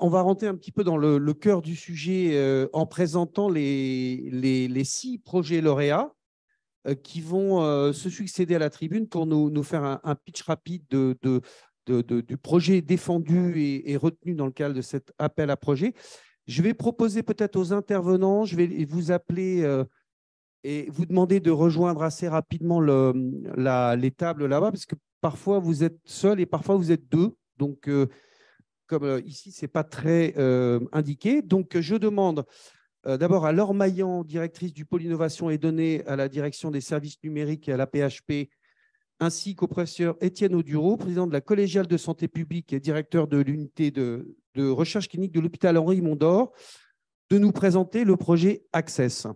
va rentrer un petit peu dans le cœur du sujet en présentant les 6 projets lauréats qui vont se succéder à la tribune pour nous faire un pitch rapide du projet défendu et retenu dans le cadre de cet appel à projet. Je vais proposer peut-être aux intervenants, je vais vous appeler et vous demander de rejoindre assez rapidement les tables là-bas, parce que parfois vous êtes seul et parfois vous êtes deux. Donc, comme ici, ce n'est pas très indiqué. Donc, je demande d'abord à Laure Maillan, directrice du pôle innovation et données à la direction des services numériques et à la PHP, ainsi qu'au professeur Étienne Audureau, président de la collégiale de santé publique et directeur de l'unité de recherche clinique de l'hôpital Henri Mondor, de nous présenter le projet Access.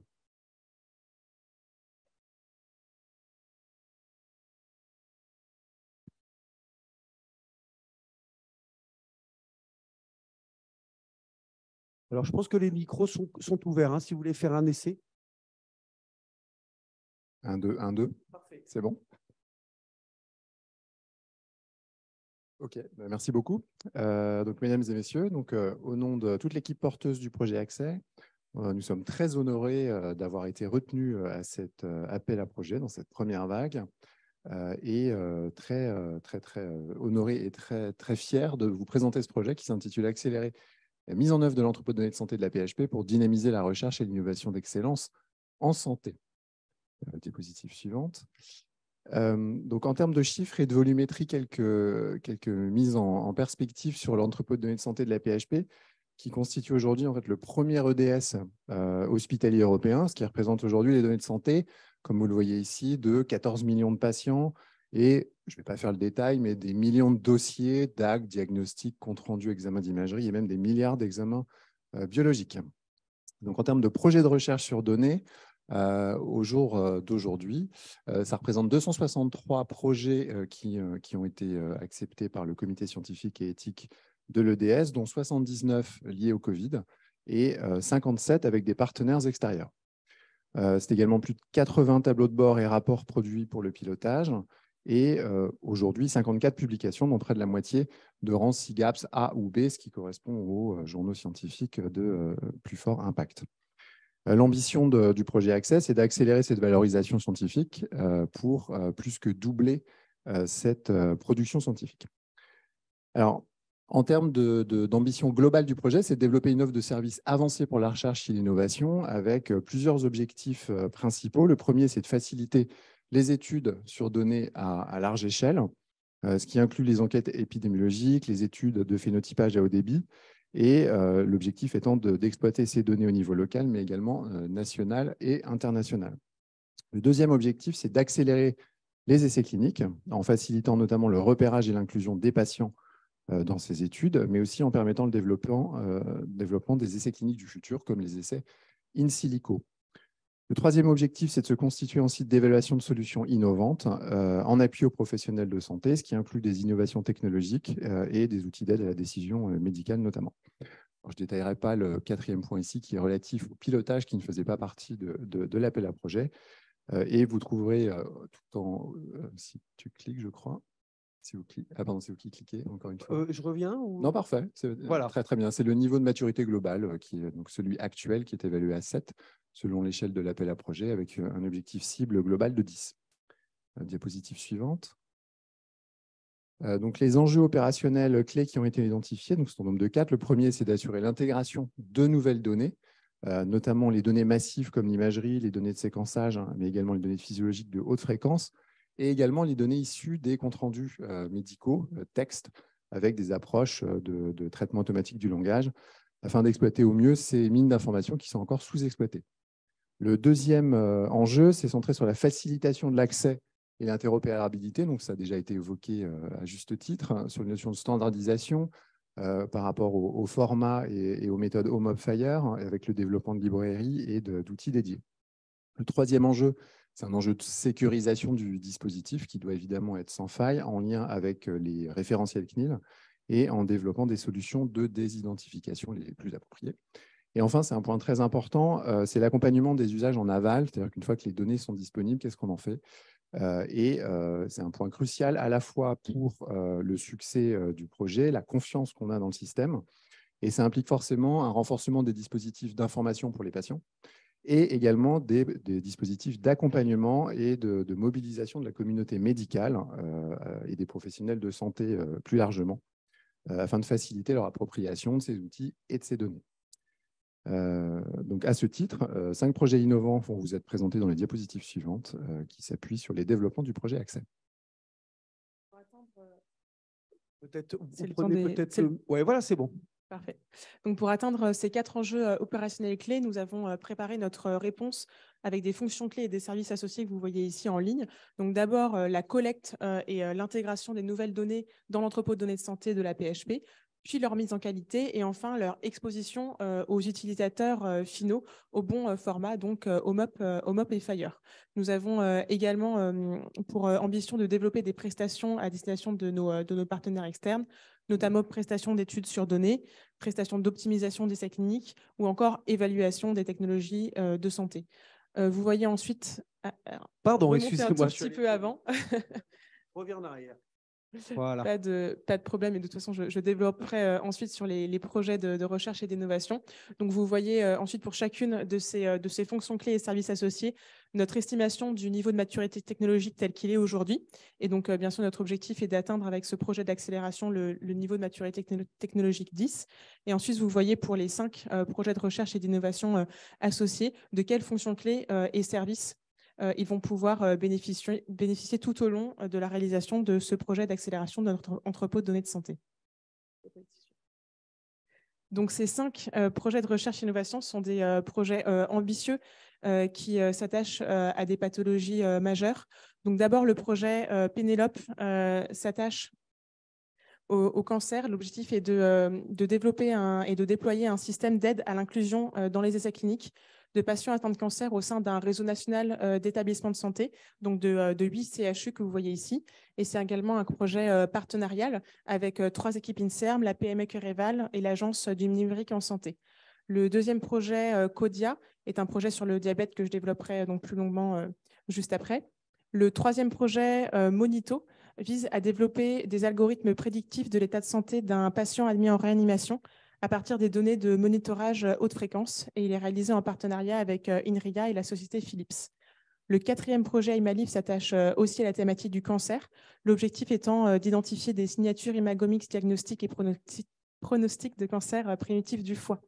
Alors, je pense que les micros sont ouverts, hein, si vous voulez faire un essai. 1, 2, 1, 2. C'est bon? OK, merci beaucoup. Donc, mesdames et messieurs, au nom de toute l'équipe porteuse du projet Accès, nous sommes très honorés d'avoir été retenus à cet appel à projet dans cette première vague et très honorés et très fiers de vous présenter ce projet qui s'intitule Accélérer la mise en œuvre de l'entrepôt de données de santé de la PHP pour dynamiser la recherche et l'innovation d'excellence en santé. Diapositive suivante. Donc, en termes de chiffres et de volumétrie, quelques mises en perspective sur l'entrepôt de données de santé de la PHP, qui constitue aujourd'hui en fait, le premier EDS hospitalier européen, ce qui représente aujourd'hui les données de santé, comme vous le voyez ici, de 14 millions de patients et, je ne vais pas faire le détail, mais des millions de dossiers, d'actes, diagnostics, comptes rendus, examens d'imagerie et même des milliards d'examens biologiques. Donc, en termes de projets de recherche sur données, au jour d'aujourd'hui, ça représente 263 projets qui ont été acceptés par le comité scientifique et éthique de l'EDS, dont 79 liés au Covid et 57 avec des partenaires extérieurs. C'est également plus de 80 tableaux de bord et rapports produits pour le pilotage et aujourd'hui 54 publications, dont près de la moitié de rang SIGAPS A ou B, ce qui correspond aux journaux scientifiques de plus fort impact. L'ambition du projet Access est d'accélérer cette valorisation scientifique pour plus que doubler cette production scientifique. Alors, en termes d'ambition globale du projet, c'est de développer une offre de services avancée pour la recherche et l'innovation avec plusieurs objectifs principaux. Le premier, c'est de faciliter les études sur données à large échelle, ce qui inclut les enquêtes épidémiologiques, les études de phénotypage à haut débit, et l'objectif étant d'exploiter ces données au niveau local, mais également national et international. Le deuxième objectif, c'est d'accélérer les essais cliniques, en facilitant notamment le repérage et l'inclusion des patients dans ces études, mais aussi en permettant le développement des essais cliniques du futur, comme les essais in silico. Le troisième objectif, c'est de se constituer en site d'évaluation de solutions innovantes en appui aux professionnels de santé, ce qui inclut des innovations technologiques et des outils d'aide à la décision médicale notamment. Alors, je ne détaillerai pas le quatrième point ici qui est relatif au pilotage qui ne faisait pas partie de l'appel à projet. Et vous trouverez tout en… si tu cliques, je crois. Si vous cliquez, pardon, c'est vous qui cliquez, encore une fois. Je reviens ou… Non, parfait. Voilà. Très, très bien. C'est le niveau de maturité globale qui est donc celui actuel qui est évalué à 7 selon l'échelle de l'appel à projet avec un objectif cible global de 10. Diapositive suivante. Donc, les enjeux opérationnels clés qui ont été identifiés, donc, sont au nombre de 4. Le premier, c'est d'assurer l'intégration de nouvelles données, notamment les données massives comme l'imagerie, les données de séquençage, hein, mais également les données physiologiques de haute fréquence, et également les données issues des comptes rendus médicaux, textes, avec des approches de traitement automatique du langage, afin d'exploiter au mieux ces mines d'informations qui sont encore sous-exploitées. Le deuxième enjeu, c'est centré sur la facilitation de l'accès et l'interopérabilité. Donc, ça a déjà été évoqué à juste titre, hein, sur une notion de standardisation par rapport au format et aux méthodes Home of Fire, avec le développement de librairies et d'outils dédiés. Le troisième enjeu, c'est un enjeu de sécurisation du dispositif qui doit évidemment être sans faille, en lien avec les référentiels CNIL et en développant des solutions de désidentification les plus appropriées. Et enfin, c'est un point très important, c'est l'accompagnement des usages en aval, c'est-à-dire qu'une fois que les données sont disponibles, qu'est-ce qu'on en fait? C'est un point crucial à la fois pour le succès du projet, la confiance qu'on a dans le système, Et ça implique forcément un renforcement des dispositifs d'information pour les patients et également des dispositifs d'accompagnement et de mobilisation de la communauté médicale et des professionnels de santé plus largement, afin de faciliter leur appropriation de ces outils et de ces données. Donc à ce titre, 5 projets innovants vont vous être présentés dans les diapositives suivantes qui s'appuient sur les développements du projet Accès. Peut-être, vous prenez peut-être... Oui, voilà, c'est bon. Parfait. Donc, pour atteindre ces 4 enjeux opérationnels clés, nous avons préparé notre réponse avec des fonctions clés et des services associés que vous voyez ici en ligne. Donc, d'abord, la collecte et l'intégration des nouvelles données dans l'entrepôt de données de santé de la PHP, puis leur mise en qualité et enfin leur exposition aux utilisateurs finaux au bon format, donc OMOP et FHIR. Nous avons également pour ambition de développer des prestations à destination de nos partenaires externes, notamment prestations d'études sur données, prestations d'optimisation d'essais cliniques ou encore évaluation des technologies de santé. Vous voyez ensuite… Pardon, excusez-moi. Un petit peu avant. Reviens en arrière. Voilà. Pas de problème, et de toute façon, je développerai ensuite sur les projets de recherche et d'innovation. Donc, vous voyez ensuite pour chacune de ces fonctions clés et services associés, notre estimation du niveau de maturité technologique tel qu'il est aujourd'hui. Et donc, bien sûr, notre objectif est d'atteindre avec ce projet d'accélération le niveau de maturité technologique 10. Et ensuite, vous voyez pour les 5 projets de recherche et d'innovation associés, de quelles fonctions clés et services ils vont pouvoir bénéficier tout au long de la réalisation de ce projet d'accélération de notre entrepôt de données de santé. Donc, ces 5 projets de recherche et innovation sont des projets ambitieux qui s'attachent à des pathologies majeures. Donc, d'abord, le projet Pénélope s'attache au cancer. L'objectif est de développer et de déployer un système d'aide à l'inclusion dans les essais cliniques de patients atteints de cancer au sein d'un réseau national d'établissements de santé, donc de 8 CHU que vous voyez ici. Et c'est également un projet partenarial avec 3 équipes INSERM, la PME Kereval et l'Agence du numérique en santé. Le deuxième projet, CODIA, est un projet sur le diabète que je développerai donc plus longuement juste après. Le troisième projet, Monito, vise à développer des algorithmes prédictifs de l'état de santé d'un patient admis en réanimation à partir des données de monitorage haute fréquence, et il est réalisé en partenariat avec INRIA et la société Philips. Le quatrième projet IMALIF s'attache aussi à la thématique du cancer, l'objectif étant d'identifier des signatures imagomiques diagnostiques et pronostiques de cancer primitif du foie.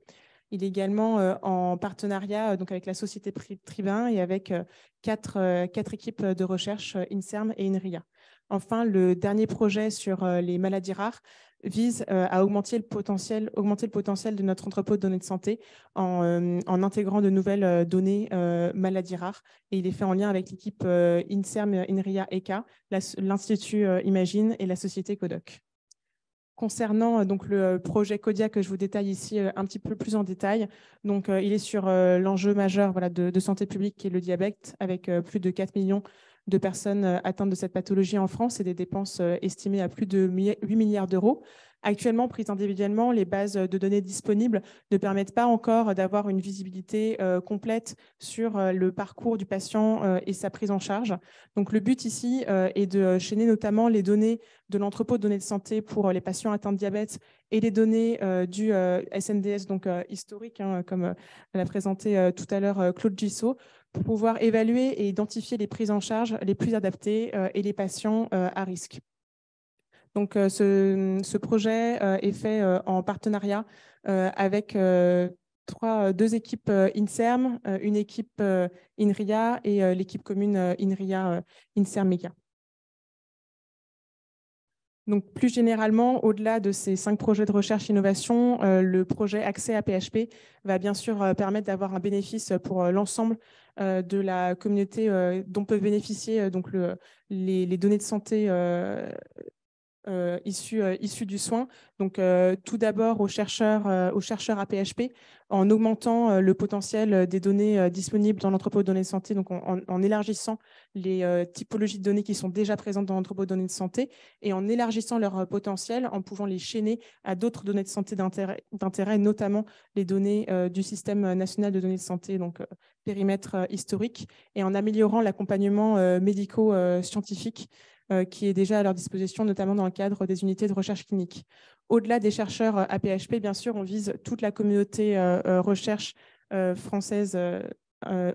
Il est également en partenariat donc avec la société Tribun et avec 4 équipes de recherche, INSERM et INRIA. Enfin, le dernier projet sur les maladies rares vise à augmenter le potentiel de notre entrepôt de données de santé en intégrant de nouvelles données maladies rares. Et il est fait en lien avec l'équipe INSERM, INRIA, ECA, l'Institut Imagine et la société Codoc. Concernant donc le projet CODIA que je vous détaille ici un petit peu plus en détail, donc il est sur l'enjeu majeur de santé publique qui est le diabète, avec plus de 4 millions de personnes atteintes de cette pathologie en France et des dépenses estimées à plus de 8 milliards d'euros. Actuellement, prises individuellement, les bases de données disponibles ne permettent pas encore d'avoir une visibilité complète sur le parcours du patient et sa prise en charge. Donc, le but ici est de chaîner notamment les données de l'entrepôt de données de santé pour les patients atteints de diabète et les données du SNDS, donc historique, comme l'a présenté tout à l'heure Claude Gissot, pour pouvoir évaluer et identifier les prises en charge les plus adaptées et les patients à risque. Donc, ce projet est fait en partenariat avec 2 équipes INSERM, une équipe INRIA et l'équipe commune INRIA-INSERM-MECA. Donc, plus généralement, au-delà de ces 5 projets de recherche-innovation, le projet Accès à PHP va bien sûr permettre d'avoir un bénéfice pour l'ensemble de la communauté dont peuvent bénéficier donc les données de santé issus du soin. Donc, tout d'abord aux chercheurs à PHP, en augmentant le potentiel des données disponibles dans l'entrepôt de données de santé, donc en élargissant les typologies de données qui sont déjà présentes dans l'entrepôt de données de santé et en élargissant leur potentiel, en pouvant les chaîner à d'autres données de santé d'intérêt, notamment les données du système national de données de santé, donc périmètre historique, et en améliorant l'accompagnement médico-scientifique qui est déjà à leur disposition, notamment dans le cadre des unités de recherche clinique. Au-delà des chercheurs à PHP, bien sûr, on vise toute la communauté recherche française,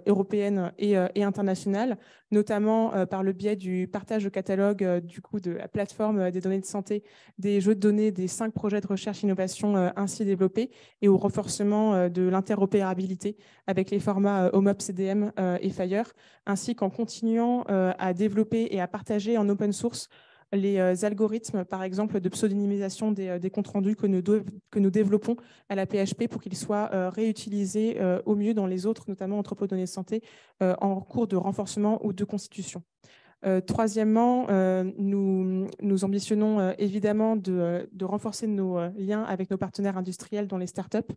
européenne et internationale, notamment par le biais du partage de catalogue du coup, de la plateforme des données de santé, des jeux de données des 5 projets de recherche-innovation ainsi développés et au renforcement de l'interopérabilité avec les formats OMOP CDM et FHIR, ainsi qu'en continuant à développer et à partager en open source les algorithmes, par exemple, de pseudonymisation des comptes rendus que nous développons à la PHP pour qu'ils soient réutilisés au mieux dans les autres, notamment entrepôts de données de santé, en cours de renforcement ou de constitution. Troisièmement, nous ambitionnons évidemment de renforcer nos liens avec nos partenaires industriels, dont les startups,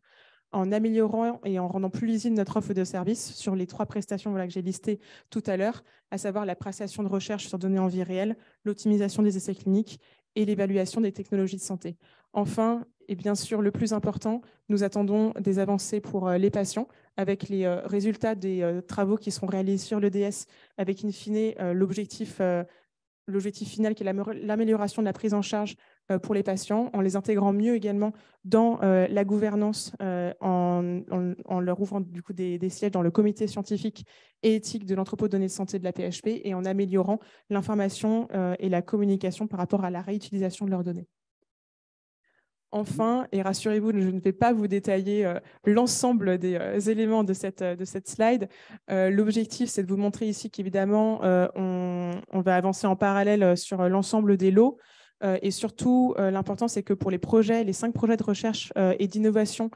en améliorant et en rendant plus lisible notre offre de services sur les 3 prestations que j'ai listées tout à l'heure, à savoir la prestation de recherche sur données en vie réelle, l'optimisation des essais cliniques et l'évaluation des technologies de santé. Enfin, et bien sûr le plus important, nous attendons des avancées pour les patients avec les résultats des travaux qui seront réalisés sur l'EDS, avec in fine l'objectif final qui est l'amélioration de la prise en charge pour les patients, en les intégrant mieux également dans la gouvernance, en leur ouvrant du coup des sièges dans le comité scientifique et éthique de l'entrepôt de données de santé de la PHP et en améliorant l'information et la communication par rapport à la réutilisation de leurs données. Enfin, et rassurez-vous, je ne vais pas vous détailler l'ensemble des éléments de cette slide. L'objectif, c'est de vous montrer ici qu'évidemment, on va avancer en parallèle sur l'ensemble des lots. Et surtout, l'important, c'est que pour les 5 projets de recherche et d'innovation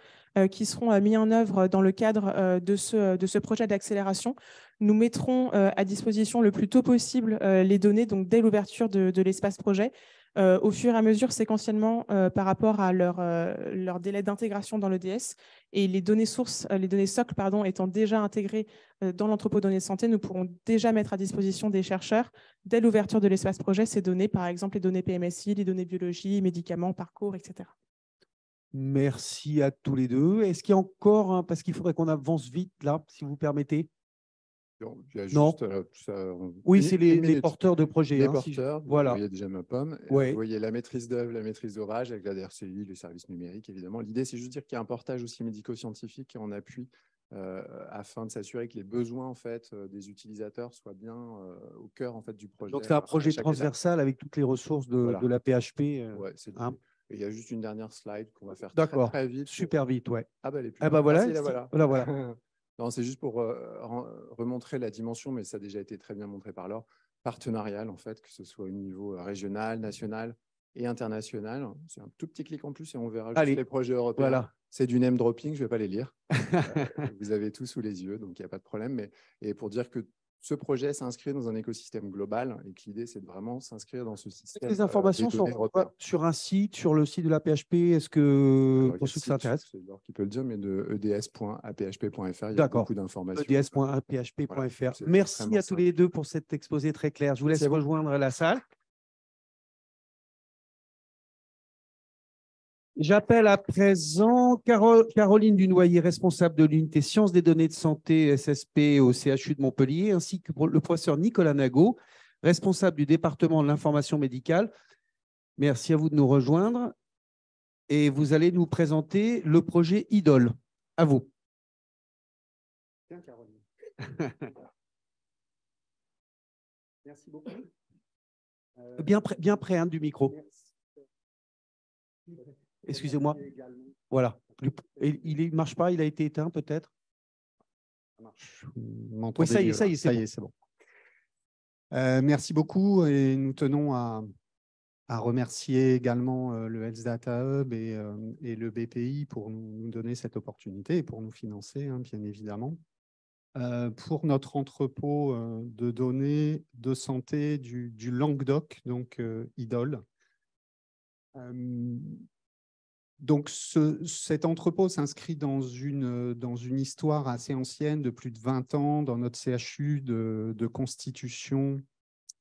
qui seront mis en œuvre dans le cadre de ce projet d'accélération, nous mettrons à disposition le plus tôt possible les données, donc dès l'ouverture de l'espace projet, au fur et à mesure, séquentiellement, par rapport à leur délai d'intégration dans l'EDS. Et les données sources, les données socles, étant déjà intégrées dans l'entrepôt de données de santé, nous pourrons déjà mettre à disposition des chercheurs, dès l'ouverture de l'espace projet, ces données, par exemple les données PMSI, les données biologie, médicaments, parcours, etc. Merci à tous les deux. Est-ce qu'il y a encore, parce qu'il faudrait qu'on avance vite là, si vous permettez? Donc, il y a Non. juste, Oui, c'est les porteurs de projets. Les porteurs, voilà. Vous voyez déjà ma pomme. Ouais. Vous voyez la maîtrise d'œuvre, la maîtrise d'ouvrage avec la DRCI, les services numériques, évidemment. L'idée, c'est juste dire qu'il y a un portage aussi médico-scientifique en appui afin de s'assurer que les besoins en fait, des utilisateurs soient bien au cœur en fait, du projet. Donc, c'est un projet transversal avec toutes les ressources de la PHP. Ouais, hein. Et il y a juste une dernière slide qu'on va faire très vite. Super vite, ouais. Ah bah, elle est plus voilà. voilà. Non, c'est juste pour remontrer la dimension, mais ça a déjà été très bien montré par Laure, partenariale, en fait, que ce soit au niveau régional, national et international. C'est un tout petit clic en plus et on verra juste les projets européens. Voilà. C'est du name dropping, je ne vais pas les lire. Vous avez tout sous les yeux, donc il n'y a pas de problème. Et pour dire que ce projet s'inscrit dans un écosystème global et que l'idée, c'est de vraiment s'inscrire dans ce système. Les informations sont sur un site, sur le site de la PHP. Est-ce que, pour ceux qui s'intéressent, c'est Laure qui peut le dire, mais de eds.aphp.fr, il y a beaucoup d'informations. eds.aphp.fr. Voilà, merci à tous les deux pour cet exposé très clair. Je vous laisse rejoindre la salle. J'appelle à présent Caroline Dunoyer, responsable de l'unité sciences des données de santé SSP au CHU de Montpellier, ainsi que le professeur Nicolas Nagot, responsable du département de l'information médicale. Merci à vous de nous rejoindre. Et vous allez nous présenter le projet IDOL. À vous. Bien, Caroline. Merci beaucoup. Bien près hein, du micro. Excusez-moi. Voilà. Il ne marche pas, il a été éteint peut-être. Oui, ça y est, c'est bon. Merci beaucoup et nous tenons à remercier également le Health Data Hub et le BPI pour nous donner cette opportunité et pour nous financer, hein, bien évidemment. Pour notre entrepôt de données de santé du Languedoc, donc IDOL. Donc, cet entrepôt s'inscrit dans une histoire assez ancienne de plus de 20 ans dans notre CHU de constitution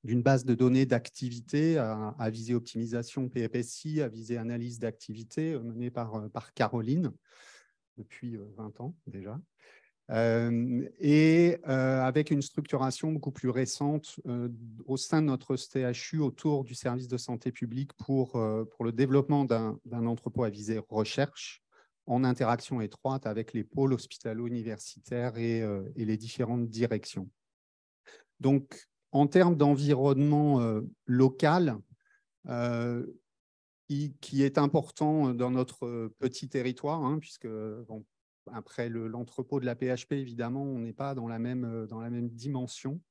d'une base de données d'activité à visée optimisation PFSI, à visée analyse d'activité menée par Caroline depuis 20 ans déjà. Avec une structuration beaucoup plus récente au sein de notre CHU autour du service de santé publique pour le développement d'un entrepôt à visée recherche en interaction étroite avec les pôles hospitalo-universitaires et les différentes directions. Donc, en termes d'environnement local, qui est important dans notre petit territoire, hein, puisque bon, après l'entrepôt de la PHP, évidemment, on n'est pas dans la même dimension.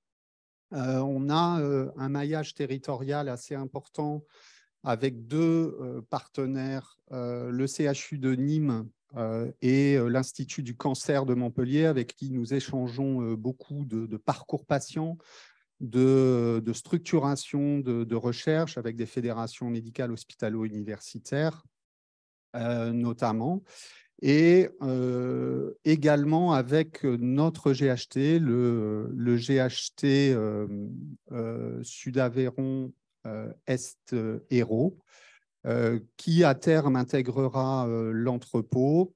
On a un maillage territorial assez important avec deux partenaires, le CHU de Nîmes et l'Institut du cancer de Montpellier, avec qui nous échangeons beaucoup de parcours patients, de structuration de recherche avec des fédérations médicales hospitalo-universitaires notamment, et également avec notre GHT, le GHT Sud-Aveyron Est-Hérault, qui à terme intégrera l'entrepôt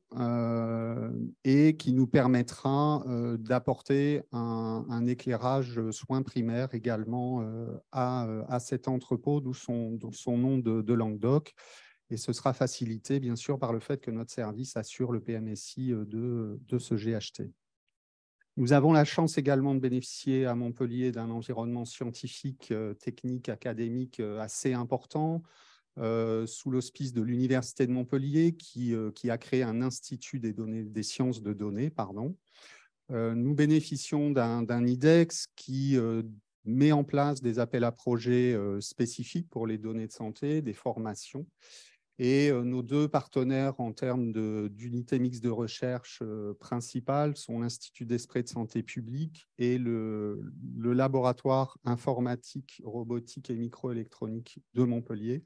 et qui nous permettra d'apporter un éclairage soins primaires également à cet entrepôt, d'où son nom de Languedoc. Et ce sera facilité, bien sûr, par le fait que notre service assure le PMSI de ce GHT. Nous avons la chance également de bénéficier à Montpellier d'un environnement scientifique, technique, académique assez important, sous l'auspice de l'Université de Montpellier qui a créé un institut des sciences de données. Nous bénéficions d'un IDEX qui met en place des appels à projets spécifiques pour les données de santé, des formations. Et nos deux partenaires en termes d'unité mixte de recherche principale sont l'Institut d'Esprit de santé publique et le laboratoire informatique, robotique et microélectronique de Montpellier,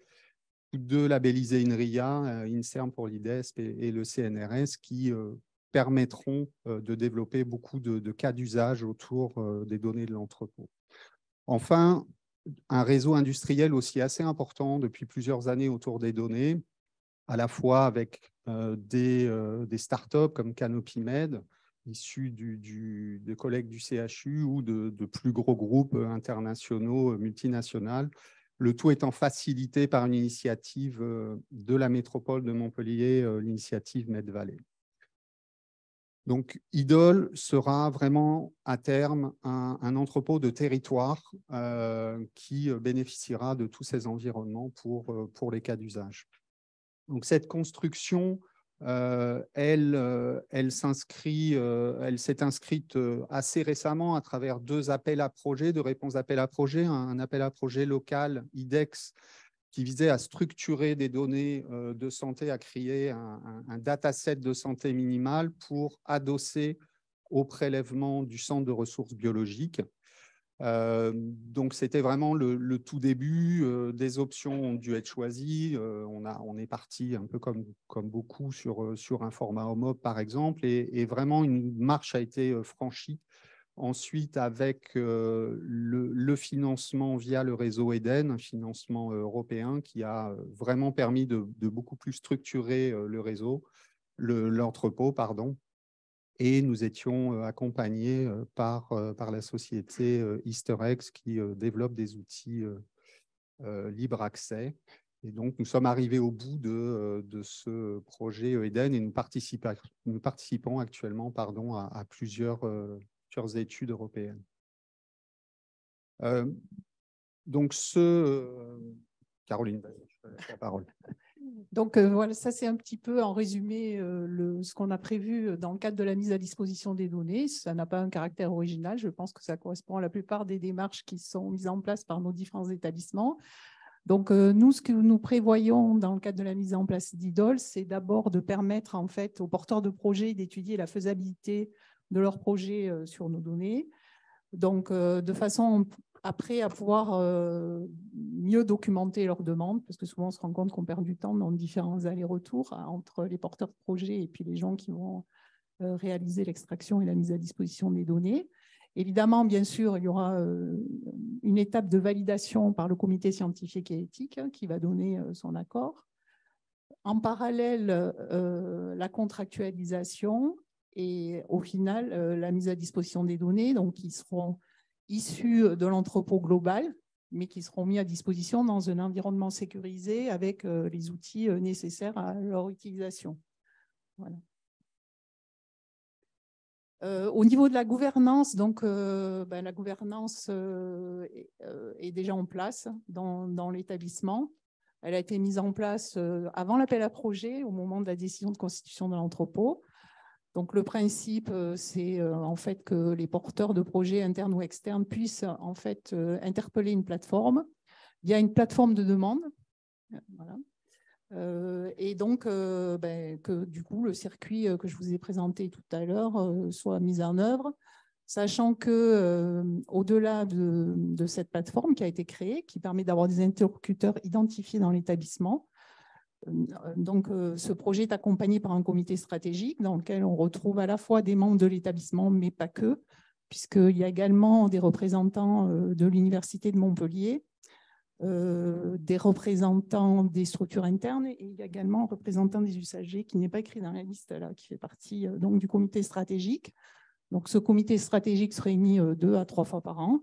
tous deux labellisés INRIA, INSERM pour l'IDESP et le CNRS, qui permettront de développer beaucoup de cas d'usage autour des données de l'entrepôt. Enfin, un réseau industriel aussi assez important depuis plusieurs années autour des données, à la fois avec des startups comme CanopyMed, issus de collègues du CHU ou de plus gros groupes internationaux, multinationaux, le tout étant facilité par une initiative de la métropole de Montpellier, l'initiative MedValley. Donc, IDOL sera vraiment à terme un entrepôt de territoire qui bénéficiera de tous ces environnements pour les cas d'usage. Donc, cette construction, elle s'est inscrite assez récemment à travers deux appels à projets, deux réponses d'appels à projets, un appel à projet local, IDEX, qui visait à structurer des données de santé, à créer un dataset de santé minimal pour adosser au prélèvement du centre de ressources biologiques. Donc, c'était vraiment le tout début. Des options ont dû être choisies. On est parti un peu comme beaucoup sur un format HOMOP, par exemple, et vraiment une marche a été franchie. Ensuite, avec le financement via le réseau EDEN, un financement européen qui a vraiment permis de beaucoup plus structurer le réseau, l'entrepôt, pardon. Et nous étions accompagnés par la société EasterX qui développe des outils libre accès. Et donc, nous sommes arrivés au bout de ce projet EDEN et nous participons actuellement à plusieurs études européennes. Donc, Caroline, je te laisse la parole. Donc voilà, ça c'est un petit peu en résumé ce qu'on a prévu dans le cadre de la mise à disposition des données. Ça n'a pas un caractère original, je pense que ça correspond à la plupart des démarches qui sont mises en place par nos différents établissements. Donc nous, ce que nous prévoyons dans le cadre de la mise en place d'IDOL, c'est d'abord de permettre en fait aux porteurs de projets d'étudier la faisabilité de leur projet sur nos données. Donc de façon après à pouvoir mieux documenter leurs demandes, parce que souvent on se rend compte qu'on perd du temps dans différents allers-retours entre les porteurs de projets et puis les gens qui vont réaliser l'extraction et la mise à disposition des données. Évidemment, bien sûr, il y aura une étape de validation par le comité scientifique et éthique qui va donner son accord. En parallèle, la contractualisation et au final, la mise à disposition des données, donc qui seront issues de l'entrepôt global, mais qui seront mis à disposition dans un environnement sécurisé avec les outils nécessaires à leur utilisation. Voilà. Au niveau de la gouvernance, donc, la gouvernance est déjà en place dans l'établissement. Elle a été mise en place avant l'appel à projet, au moment de la décision de constitution de l'entrepôt. Donc, le principe, c'est en fait que les porteurs de projets internes ou externes puissent en fait interpeller une plateforme via une plateforme de demande. Voilà. Et donc, que du coup, le circuit que je vous ai présenté tout à l'heure soit mis en œuvre, sachant que au-delà de cette plateforme qui a été créée, qui permet d'avoir des interlocuteurs identifiés dans l'établissement, donc ce projet est accompagné par un comité stratégique dans lequel on retrouve à la fois des membres de l'établissement, mais pas que, puisqu'il y a également des représentants de l'Université de Montpellier, des représentants des structures internes, et il y a également un représentant des usagers qui n'est pas écrit dans la liste, là, qui fait partie donc, du comité stratégique. Donc, ce comité stratégique se réunit 2 à 3 fois par an.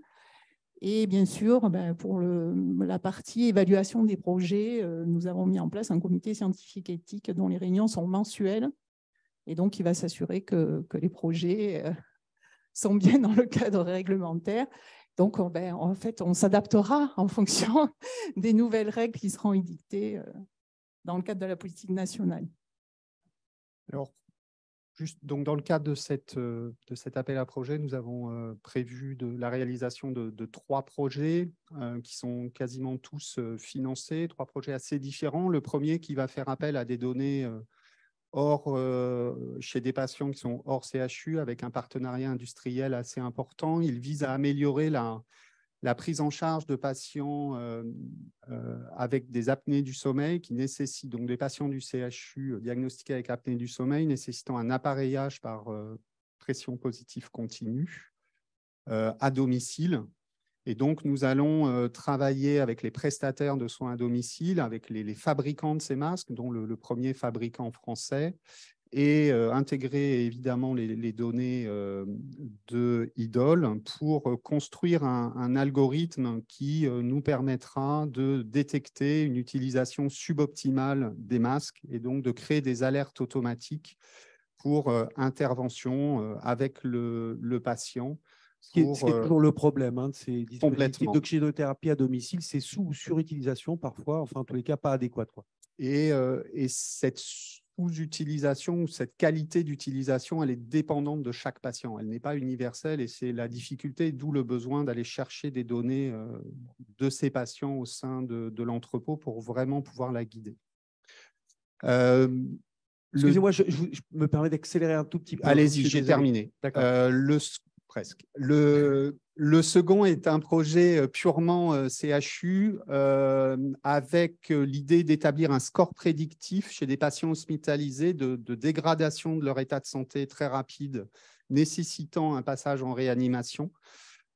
Et bien sûr, pour la partie évaluation des projets, nous avons mis en place un comité scientifique éthique dont les réunions sont mensuelles, et donc il va s'assurer que les projets sont bien dans le cadre réglementaire. Donc, en fait, on s'adaptera en fonction des nouvelles règles qui seront édictées dans le cadre de la politique nationale. Alors, juste donc dans le cadre de cet appel à projet, nous avons prévu la réalisation de 3 projets qui sont quasiment tous financés, 3 projets assez différents. Le premier qui va faire appel à des données chez des patients qui sont hors CHU avec un partenariat industriel assez important. Il vise à améliorer la prise en charge de patients avec des apnées du sommeil qui nécessitent, donc des patients du CHU diagnostiqués avec apnée du sommeil nécessitant un appareillage par pression positive continue à domicile. Et donc, nous allons travailler avec les prestataires de soins à domicile, avec les fabricants de ces masques, dont le premier fabricant français, et intégrer évidemment les données de IDOL pour construire un algorithme qui nous permettra de détecter une utilisation suboptimale des masques et donc de créer des alertes automatiques pour intervention avec le patient. Ce qui est toujours le problème de ces dispositifs d'oxygénothérapie à domicile, c'est sous- ou surutilisation parfois, enfin en tous les cas pas adéquate. Et cette sous-utilisation, cette qualité d'utilisation, elle est dépendante de chaque patient. Elle n'est pas universelle et c'est la difficulté, d'où le besoin d'aller chercher des données de ces patients au sein de l'entrepôt pour vraiment pouvoir la guider. Excusez-moi, je me permets d'accélérer un tout petit peu. Allez-y, j'ai terminé. D'accord. Presque. Le second est un projet purement CHU avec l'idée d'établir un score prédictif chez des patients hospitalisés de dégradation de leur état de santé très rapide, nécessitant un passage en réanimation.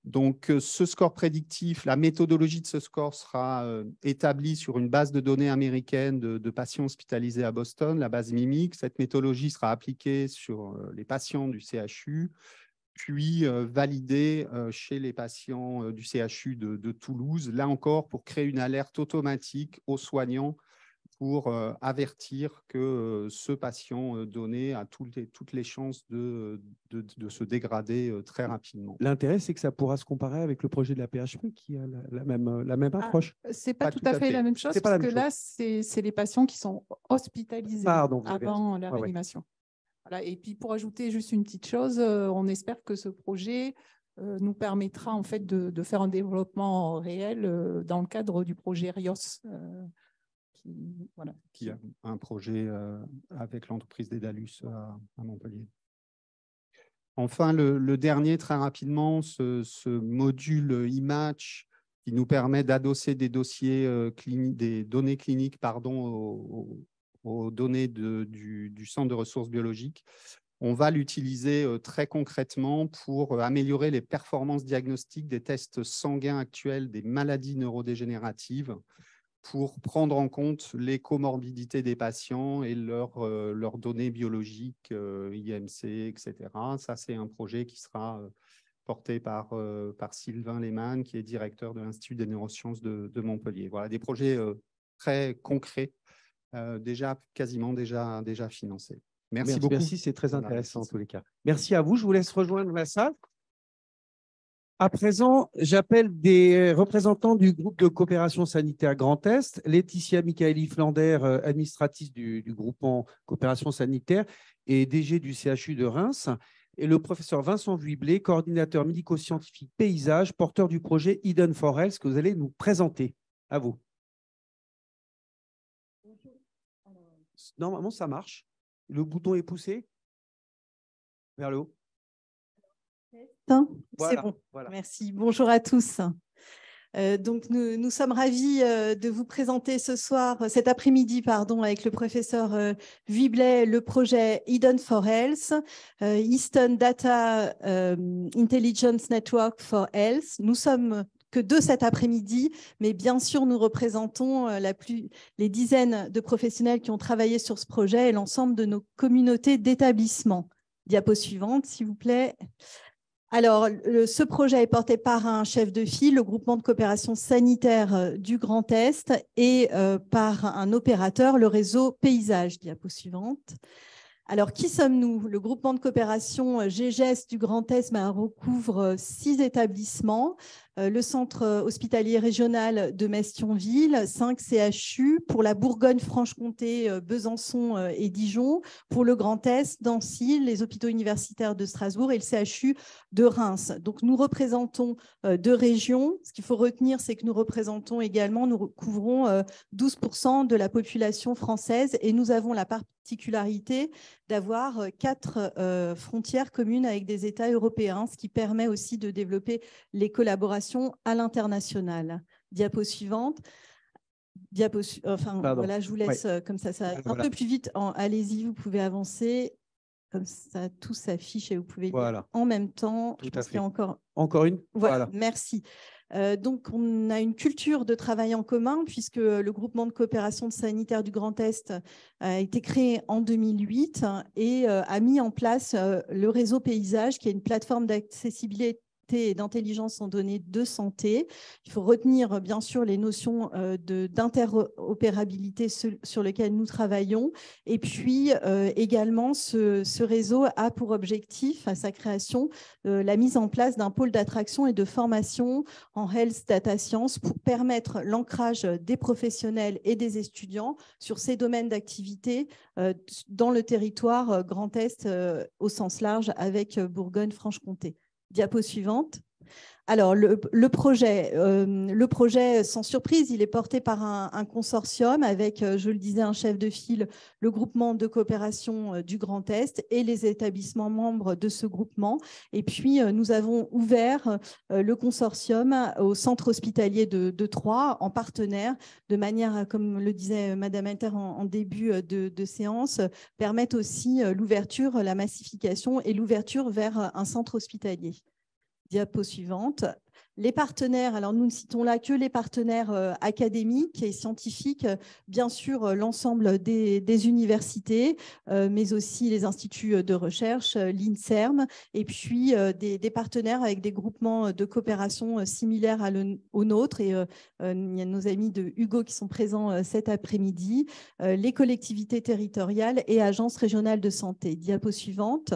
Donc, ce score prédictif, la méthodologie de ce score sera établie sur une base de données américaine de patients hospitalisés à Boston, la base MIMIC. Cette méthodologie sera appliquée sur les patients du CHU, puis validé chez les patients du CHU de Toulouse, là encore pour créer une alerte automatique aux soignants pour avertir que ce patient donné a toutes les chances de se dégrader très rapidement. L'intérêt, c'est que ça pourra se comparer avec le projet de la PHP qui a la même approche. Ce n'est pas tout à fait la même chose, parce que là, c'est les patients qui sont hospitalisés avant la réanimation. Voilà. Et puis, pour ajouter juste une petite chose, on espère que ce projet nous permettra en fait de faire un développement réel dans le cadre du projet RIOS. Qui a un projet avec l'entreprise Dédalus à Montpellier. Enfin, le dernier, très rapidement, ce module e-match qui nous permet d'adosser des dossiers des données cliniques aux données du centre de ressources biologiques. On va l'utiliser très concrètement pour améliorer les performances diagnostiques des tests sanguins actuels des maladies neurodégénératives, pour prendre en compte les comorbidités des patients et leurs données biologiques, IMC, etc. Ça, c'est un projet qui sera porté par Sylvain Lehmann, qui est directeur de l'Institut des neurosciences de Montpellier. Voilà, des projets très concrets, quasiment déjà financés. Merci beaucoup. Merci, c'est très intéressant en tous les cas. Merci à vous. Je vous laisse rejoindre la salle. À présent, j'appelle des représentants du groupe de coopération sanitaire Grand Est, Laetitia Michaeli-Flander, administratrice du groupement coopération sanitaire et DG du CHU de Reims, et le professeur Vincent Vuiblet, coordinateur médico-scientifique paysage, porteur du projet Hidden Forest, que vous allez nous présenter. À vous. Normalement, ça marche. Le bouton est poussé vers le haut. C'est bon, voilà. Merci. Bonjour à tous. Donc, nous sommes ravis de vous présenter ce soir, cet après-midi, avec le professeur Vuiblet, le projet Hidden for Health, Eastern Data Intelligence Network for Health. Nous sommes que deux cet après-midi, mais bien sûr, nous représentons les dizaines de professionnels qui ont travaillé sur ce projet et l'ensemble de nos communautés d'établissements. Diapo suivante, s'il vous plaît. Alors, ce projet est porté par un chef de file, le groupement de coopération sanitaire du Grand Est, et par un opérateur, le réseau Paysage. Diapo suivante. Alors, qui sommes-nous? Le groupement de coopération GGES du Grand Est recouvre 6 établissements, le centre hospitalier régional de Metz-Thionville, 5 CHU pour la Bourgogne-Franche-Comté, Besançon et Dijon, pour le Grand Est, Nancy, les hôpitaux universitaires de Strasbourg et le CHU de Reims. Donc, nous représentons 2 régions. Ce qu'il faut retenir, c'est que nous représentons également, nous couvrons 12% de la population française et nous avons la particularité d'avoir 4 frontières communes avec des États européens, ce qui permet aussi de développer les collaborations à l'international. Diapo suivante. Voilà, je vous laisse comme ça un peu plus vite. Allez-y, vous pouvez avancer. Comme ça, tout s'affiche et vous pouvez lire en même temps. Tout je pense à fait. Encore une. Voilà. Merci. Donc, on a une culture de travail en commun puisque le groupement de coopération sanitaire du Grand Est a été créé en 2008 et a mis en place le réseau Paysage, qui est une plateforme d'accessibilité et d'intelligence en données de santé. Il faut retenir bien sûr les notions d'interopérabilité sur lesquelles nous travaillons. Et puis également, ce réseau a pour objectif, à sa création, la mise en place d'un pôle d'attraction et de formation en Health Data Science pour permettre l'ancrage des professionnels et des étudiants sur ces domaines d'activité dans le territoire Grand Est au sens large avec Bourgogne-Franche-Comté. Diapo suivante. Alors, le projet, sans surprise, il est porté par un consortium avec, je le disais, un chef de file, le groupement de coopération du Grand Est et les établissements membres de ce groupement. Et puis, nous avons ouvert le consortium au centre hospitalier de Troyes en partenaire, de manière, comme le disait Madame Inter en début de séance, permettre aussi l'ouverture, la massification et l'ouverture vers un centre hospitalier. Diapo suivante. Les partenaires, alors nous ne citons là que les partenaires académiques et scientifiques, bien sûr l'ensemble des universités, mais aussi les instituts de recherche, l'INSERM, et puis des partenaires avec des groupements de coopération similaires aux nôtres. Et il y a nos amis de Hugo qui sont présents cet après-midi, les collectivités territoriales et agences régionales de santé. Diapo suivante.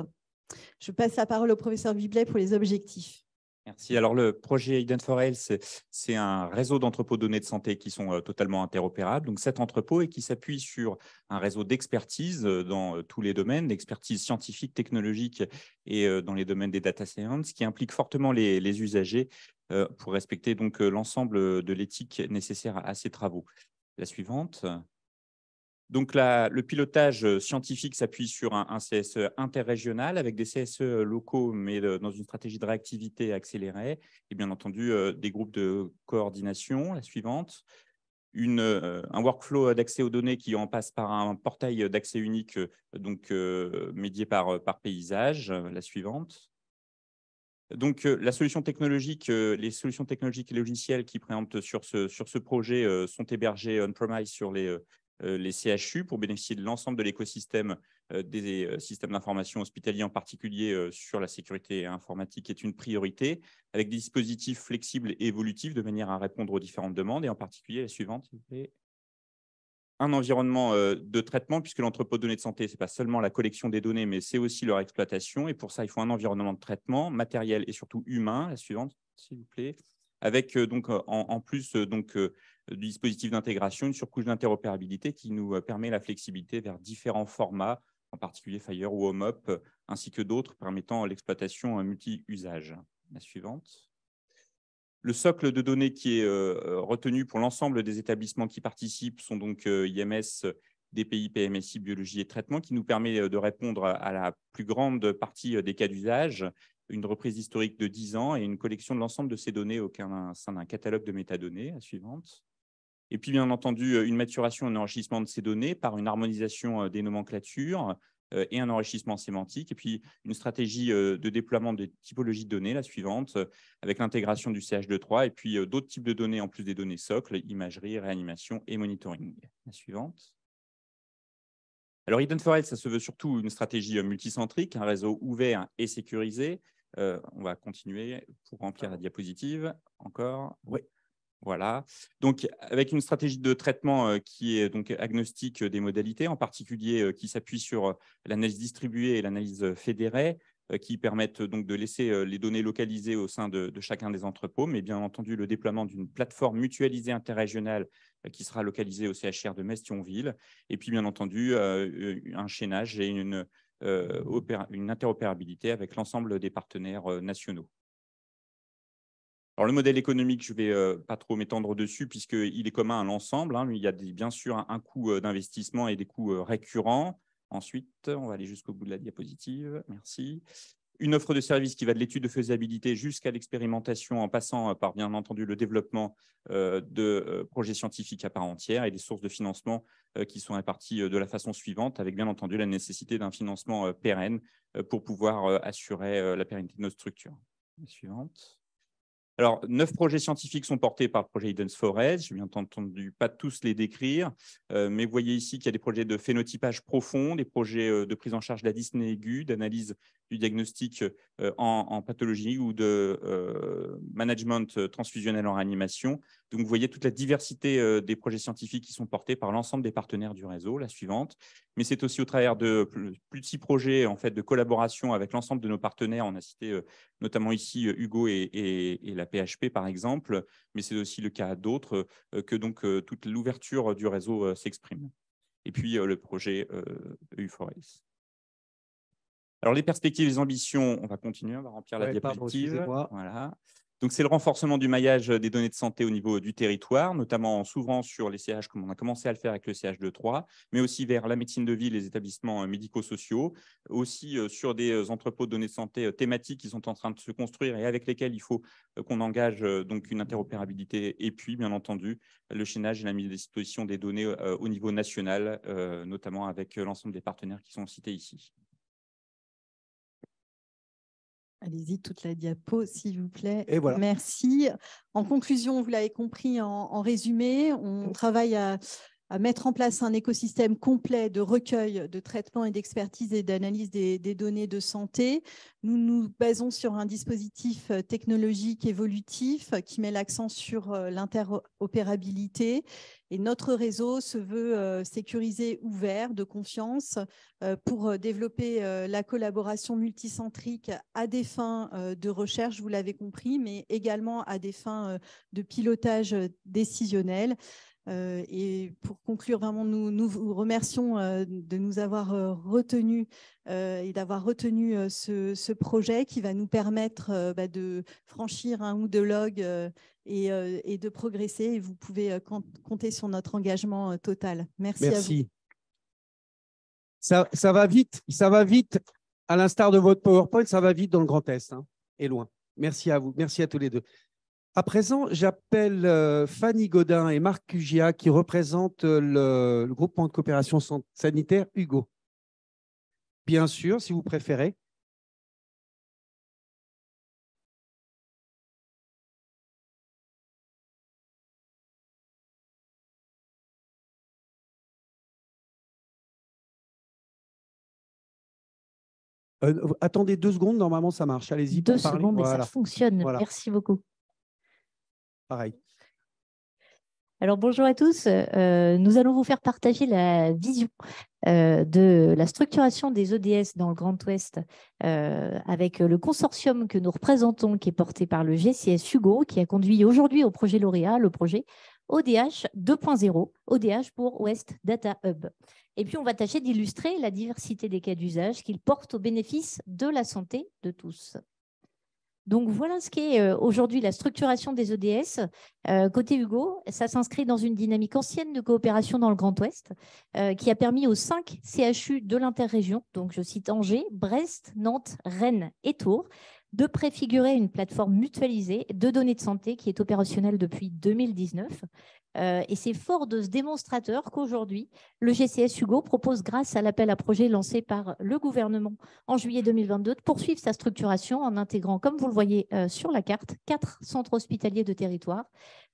Je passe la parole au professeur Vuiblet pour les objectifs. Merci. Alors, le projet Hidden for Health, c'est un réseau d'entrepôts de données de santé qui sont totalement interopérables. Donc, 7 entrepôts et qui s'appuient sur un réseau d'expertise dans tous les domaines, d'expertise scientifique, technologique et dans les domaines des data science, qui implique fortement les usagers pour respecter donc l'ensemble de l'éthique nécessaire à ces travaux. La suivante. Donc, le pilotage scientifique s'appuie sur un CSE interrégional avec des CSE locaux, mais dans une stratégie de réactivité accélérée et bien entendu des groupes de coordination. La suivante, un workflow d'accès aux données qui en passe par un portail d'accès unique médié par Paysage. La suivante. Donc, les solutions technologiques et logicielles qui présentent sur ce projet sont hébergées on-premise sur les CHU pour bénéficier de l'ensemble de l'écosystème des systèmes d'information hospitaliers, en particulier sur la sécurité informatique, qui est une priorité, avec des dispositifs flexibles et évolutifs de manière à répondre aux différentes demandes, et en particulier la suivante, s'il vous plaît. Un environnement de traitement, puisque l'entrepôt de données de santé, ce n'est pas seulement la collection des données, mais c'est aussi leur exploitation. Et pour ça, il faut un environnement de traitement matériel et surtout humain. La suivante, s'il vous plaît. Avec donc en plus du dispositif d'intégration, une surcouche d'interopérabilité qui nous permet la flexibilité vers différents formats, en particulier Fire ou HomeUp, ainsi que d'autres permettant l'exploitation multi-usage. La suivante. Le socle de données qui est retenu pour l'ensemble des établissements qui participent sont donc IMS, DPI, PMSI, biologie et traitement, qui nous permet de répondre à la plus grande partie des cas d'usage, une reprise historique de 10 ans et une collection de l'ensemble de ces données au sein d'un catalogue de métadonnées. La suivante. Et puis, bien entendu, une maturation et un enrichissement de ces données par une harmonisation des nomenclatures et un enrichissement sémantique. Et puis, une stratégie de déploiement de typologie de données, la suivante, avec l'intégration du CH23 et puis d'autres types de données en plus des données socles, imagerie, réanimation et monitoring. La suivante. Alors, Hidden for Health, ça se veut surtout une stratégie multicentrique, un réseau ouvert et sécurisé. On va continuer pour remplir la diapositive. Encore. Oui. Voilà. Donc, avec une stratégie de traitement qui est donc agnostique des modalités, en particulier qui s'appuie sur l'analyse distribuée et l'analyse fédérée, qui permettent donc de laisser les données localisées au sein de chacun des entrepôts, mais bien entendu le déploiement d'une plateforme mutualisée interrégionale qui sera localisée au CHR de Metz-Thionville, et puis bien entendu un chaînage et une interopérabilité avec l'ensemble des partenaires nationaux. Alors, le modèle économique, je ne vais pas trop m'étendre dessus puisqu'il est commun à l'ensemble. Il y a bien sûr un coût d'investissement et des coûts récurrents. Ensuite, on va aller jusqu'au bout de la diapositive. Merci. Une offre de service qui va de l'étude de faisabilité jusqu'à l'expérimentation en passant par, bien entendu, le développement de projets scientifiques à part entière et des sources de financement qui sont réparties de la façon suivante, avec bien entendu la nécessité d'un financement pérenne pour pouvoir assurer la pérennité de nos structures. La suivante. Alors, 9 projets scientifiques sont portés par le projet Hidden for Health. Je n'ai bien entendu pas tous les décrire, mais vous voyez ici qu'il y a des projets de phénotypage profond, des projets de prise en charge de la dyspnée aiguë, d'analyse du diagnostic en pathologie ou de management transfusionnel en réanimation. Donc, vous voyez toute la diversité des projets scientifiques qui sont portés par l'ensemble des partenaires du réseau, la suivante. Mais c'est aussi au travers de plus de 6 projets en fait, de collaboration avec l'ensemble de nos partenaires. On a cité notamment ici Hugo et la PHP, par exemple, mais c'est aussi le cas d'autres que donc toute l'ouverture du réseau s'exprime. Et puis le projet EU4Health. Alors, les perspectives et les ambitions, on va continuer, on va remplir la diapositive. Voilà. Donc, c'est le renforcement du maillage des données de santé au niveau du territoire, notamment en s'ouvrant sur les CH, comme on a commencé à le faire avec le CH23, mais aussi vers la médecine de ville, les établissements médico-sociaux, aussi sur des entrepôts de données de santé thématiques qui sont en train de se construire et avec lesquels il faut qu'on engage donc une interopérabilité. Et puis, bien entendu, le chaînage et la mise à disposition des données au niveau national, notamment avec l'ensemble des partenaires qui sont cités ici. Allez-y, toute la diapo, s'il vous plaît. Et voilà. Merci. En conclusion, vous l'avez compris, en résumé, on travaille à mettre en place un écosystème complet de recueil, de traitement et d'expertise et d'analyse des données de santé. Nous nous basons sur un dispositif technologique évolutif qui met l'accent sur l'interopérabilité. Et notre réseau se veut sécurisé, ouvert, de confiance pour développer la collaboration multicentrique à des fins de recherche, vous l'avez compris, mais également à des fins de pilotage décisionnel. Et pour conclure, vraiment, nous vous remercions de nous avoir retenus et d'avoir retenu ce projet qui va nous permettre de franchir un ou deux logs et de progresser. Et vous pouvez compter sur notre engagement total. Merci à vous. Ça va vite. À l'instar de votre PowerPoint, ça va vite dans le Grand Est et loin. Merci à vous. Merci à tous les deux. À présent, j'appelle Fanny Godin et Marc Cugia qui représentent le groupement de coopération sanitaire Hugo. Bien sûr, si vous préférez. Attendez 2 secondes, normalement ça marche. Allez-y. 2 secondes et ça fonctionne. Voilà. Merci beaucoup. Pareil. Alors, bonjour à tous. Nous allons vous faire partager la vision de la structuration des ODS dans le Grand Ouest avec le consortium que nous représentons, qui est porté par le GCS Hugo, qui a conduit aujourd'hui au projet lauréat, le projet ODH 2.0, ODH pour West Data Hub. Et puis, on va tâcher d'illustrer la diversité des cas d'usage qu'il porte au bénéfice de la santé de tous. Donc, voilà ce qu'est aujourd'hui la structuration des ODS. Côté Hugo, ça s'inscrit dans une dynamique ancienne de coopération dans le Grand Ouest qui a permis aux 5 CHU de l'interrégion, donc je cite Angers, Brest, Nantes, Rennes et Tours, de préfigurer une plateforme mutualisée de données de santé qui est opérationnelle depuis 2019. Et c'est fort de ce démonstrateur qu'aujourd'hui, le GCS Hugo propose, grâce à l'appel à projet lancé par le gouvernement en juillet 2022, de poursuivre sa structuration en intégrant, comme vous le voyez sur la carte, 4 centres hospitaliers de territoire,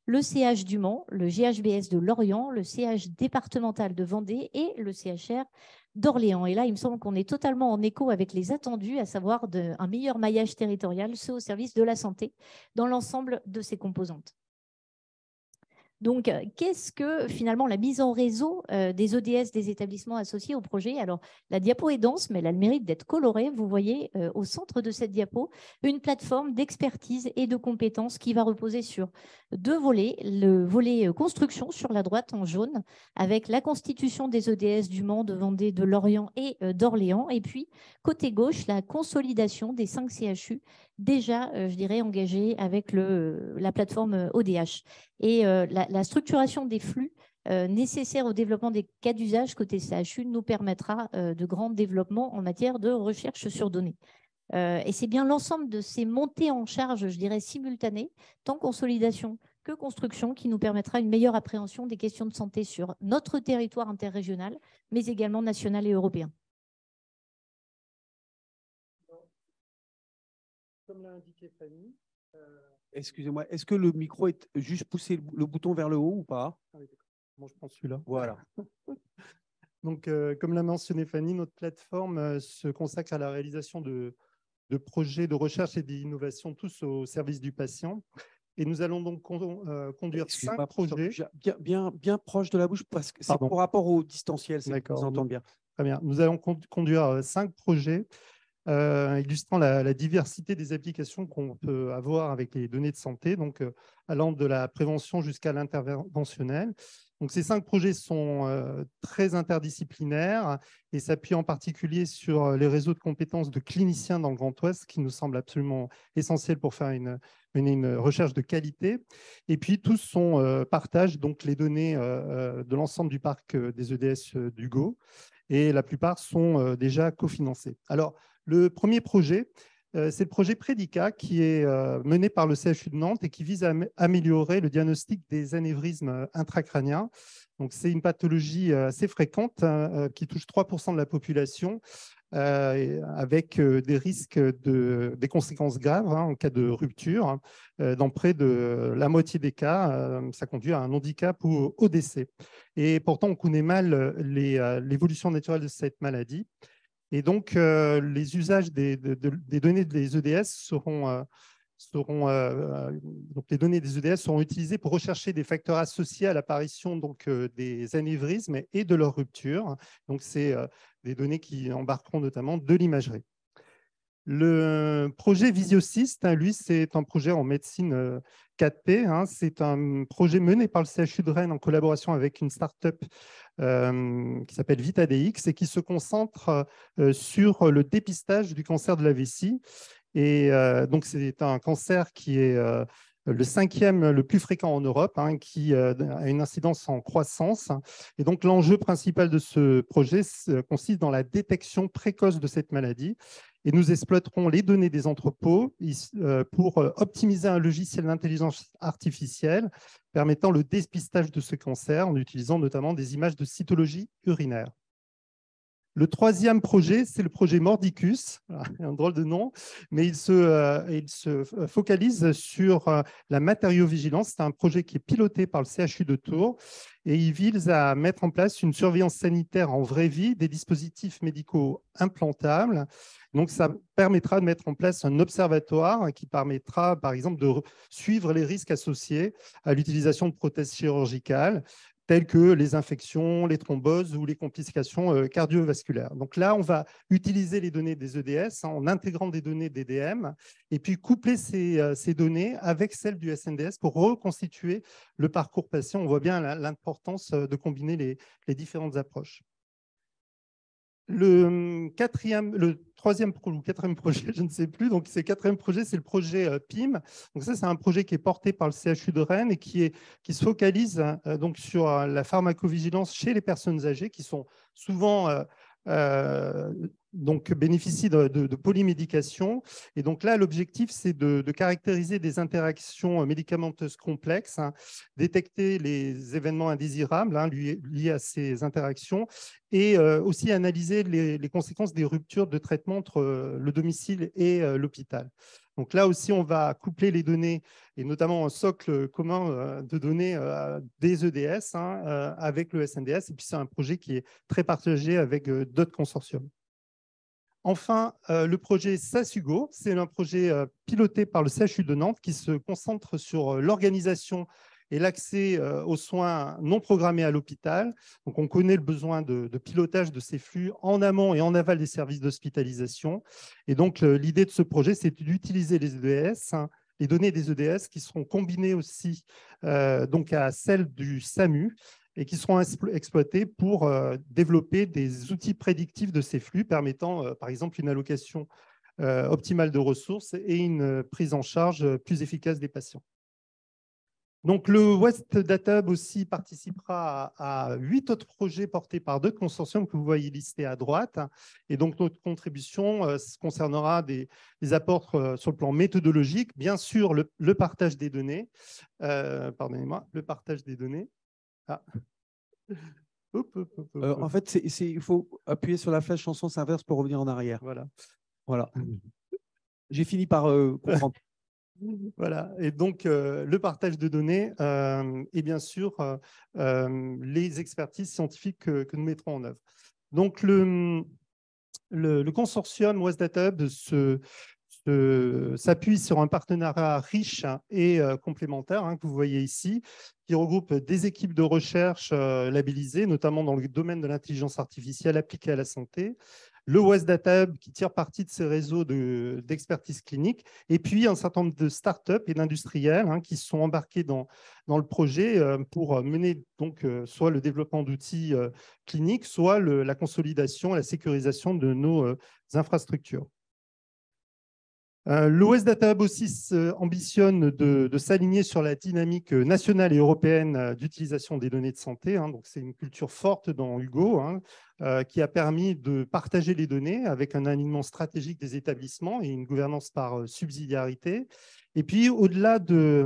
le CH du Mans, le GHBS de Lorient, le CH départemental de Vendée et le CHR d'Orléans. Et là, il me semble qu'on est totalement en écho avec les attendus, à savoir un meilleur maillage territorial, ceux au service de la santé, dans l'ensemble de ses composantes. Donc, qu'est-ce que finalement la mise en réseau des ODS des établissements associés au projet? Alors, la diapo est dense, mais elle a le mérite d'être colorée. Vous voyez au centre de cette diapo une plateforme d'expertise et de compétences qui va reposer sur 2 volets. Le volet construction sur la droite en jaune, avec la constitution des ODS du Mans, de Vendée, de Lorient et d'Orléans. Et puis, côté gauche, la consolidation des 5 CHU déjà, je dirais, engagés avec la plateforme ODH. Et la structuration des flux nécessaires au développement des cas d'usage côté CHU nous permettra de grands développements en matière de recherche sur données. Et c'est bien l'ensemble de ces montées en charge, je dirais, simultanées, tant consolidation que construction, qui nous permettra une meilleure appréhension des questions de santé sur notre territoire interrégional, mais également national et européen. Comme l'a indiqué Fanny. Excusez-moi, est-ce que le micro est juste poussé le bouton vers le haut ou pas? Bon, je prends celui-là. Voilà. Donc, comme l'a mentionné Fanny, notre plateforme se consacre à la réalisation de projets de recherche et d'innovation, tous au service du patient. Et nous allons donc conduire 5 projets. Bien proche de la bouche, parce que c'est par rapport au distanciel, c'est qu'on s'entend bien. Très bien. Nous allons conduire 5 projets illustrant la diversité des applications qu'on peut avoir avec les données de santé, donc allant de la prévention jusqu'à l'interventionnel. Donc, ces 5 projets sont très interdisciplinaires et s'appuient en particulier sur les réseaux de compétences de cliniciens dans le Grand Ouest, qui nous semble absolument essentiel pour faire mener une recherche de qualité. Et puis, tous partagent donc les données de l'ensemble du parc des EDS d'Hugo, et la plupart sont déjà cofinancés. Alors, le premier projet, c'est le projet Prédica, qui est mené par le CHU de Nantes et qui vise à améliorer le diagnostic des anévrismes intracrâniens. Donc, c'est une pathologie assez fréquente qui touche 3% de la population, avec des risques des conséquences graves en cas de rupture. Dans près de la moitié des cas, ça conduit à un handicap ou au décès. Et pourtant, on connaît mal l'évolution naturelle de cette maladie. Et donc, les usages des données des EDS donc les données des EDS seront utilisées pour rechercher des facteurs associés à l'apparition des anévrismes et de leur rupture. Donc, c'est des données qui embarqueront notamment de l'imagerie. Le projet Visiosist, lui, c'est un projet en médecine 4P. C'est un projet mené par le CHU de Rennes en collaboration avec une start-up qui s'appelle VitaDX et qui se concentre sur le dépistage du cancer de la vessie. Et donc, c'est un cancer qui est le 5e le plus fréquent en Europe, qui a une incidence en croissance. Et donc, l'enjeu principal de ce projet consiste dans la détection précoce de cette maladie. Et nous exploiterons les données des entrepôts pour optimiser un logiciel d'intelligence artificielle permettant le dépistage de ce cancer en utilisant notamment des images de cytologie urinaire. Le 3e projet, c'est le projet Mordicus, un drôle de nom, mais il se focalise sur la matériovigilance. C'est un projet qui est piloté par le CHU de Tours et il vise à mettre en place une surveillance sanitaire en vraie vie des dispositifs médicaux implantables. Donc, ça permettra de mettre en place un observatoire qui permettra, par exemple, de suivre les risques associés à l'utilisation de prothèses chirurgicales, telles que les infections, les thromboses ou les complications cardiovasculaires. Donc là, on va utiliser les données des EDS en intégrant des données d'EDM et puis coupler ces données avec celles du SNDS pour reconstituer le parcours patient. On voit bien l'importance de combiner les différentes approches. Le troisième ou quatrième projet, je ne sais plus, donc c'est le quatrième projet, c'est le projet PIM. Donc ça, c'est un projet qui est porté par le CHU de Rennes et qui se focalise donc sur la pharmacovigilance chez les personnes âgées qui sont souvent donc bénéficient de polymédication. Et donc là, l'objectif, c'est de caractériser des interactions médicamenteuses complexes, détecter les événements indésirables liés à ces interactions et aussi analyser les conséquences des ruptures de traitement entre le domicile et l'hôpital. Donc là aussi, on va coupler les données, et notamment un socle commun de données des EDS avec le SNDS. Et puis, c'est un projet qui est très partagé avec d'autres consortiums. Enfin, le projet SASUGO, c'est un projet piloté par le CHU de Nantes qui se concentre sur l'organisation et l'accès aux soins non programmés à l'hôpital. Donc, on connaît le besoin de pilotage de ces flux en amont et en aval des services d'hospitalisation. Et donc, l'idée de ce projet, c'est d'utiliser les EDS, les données des EDS qui seront combinées aussi donc à celles du SAMU et qui seront exploitées pour développer des outils prédictifs de ces flux permettant, par exemple, une allocation optimale de ressources et une prise en charge plus efficace des patients. Donc, le West Data Hub aussi participera à 8 autres projets portés par d'autres consortiums que vous voyez listés à droite. Et donc, notre contribution concernera des apports sur le plan méthodologique, bien sûr, le partage des données. Pardonnez-moi, le partage des données. Ah. En fait, il faut appuyer sur la flèche en sens inverse pour revenir en arrière. Voilà. J'ai fini par comprendre. Voilà, et donc le partage de données et bien sûr les expertises scientifiques que nous mettrons en œuvre. Donc le consortium West Data Hub s'appuie sur un partenariat riche et complémentaire que vous voyez ici, qui regroupe des équipes de recherche labellisées, notamment dans le domaine de l'intelligence artificielle appliquée à la santé, le West Data Hub qui tire parti de ces réseaux d'expertise clinique, et puis un certain nombre de startups et d'industriels qui sont embarqués dans le projet pour mener donc, soit le développement d'outils cliniques, soit la consolidation et la sécurisation de nos infrastructures. Le West Data Hub aussi ambitionne de s'aligner sur la dynamique nationale et européenne d'utilisation des données de santé. Donc, c'est une culture forte dans Hugo qui a permis de partager les données avec un alignement stratégique des établissements et une gouvernance par subsidiarité. Et puis, au-delà du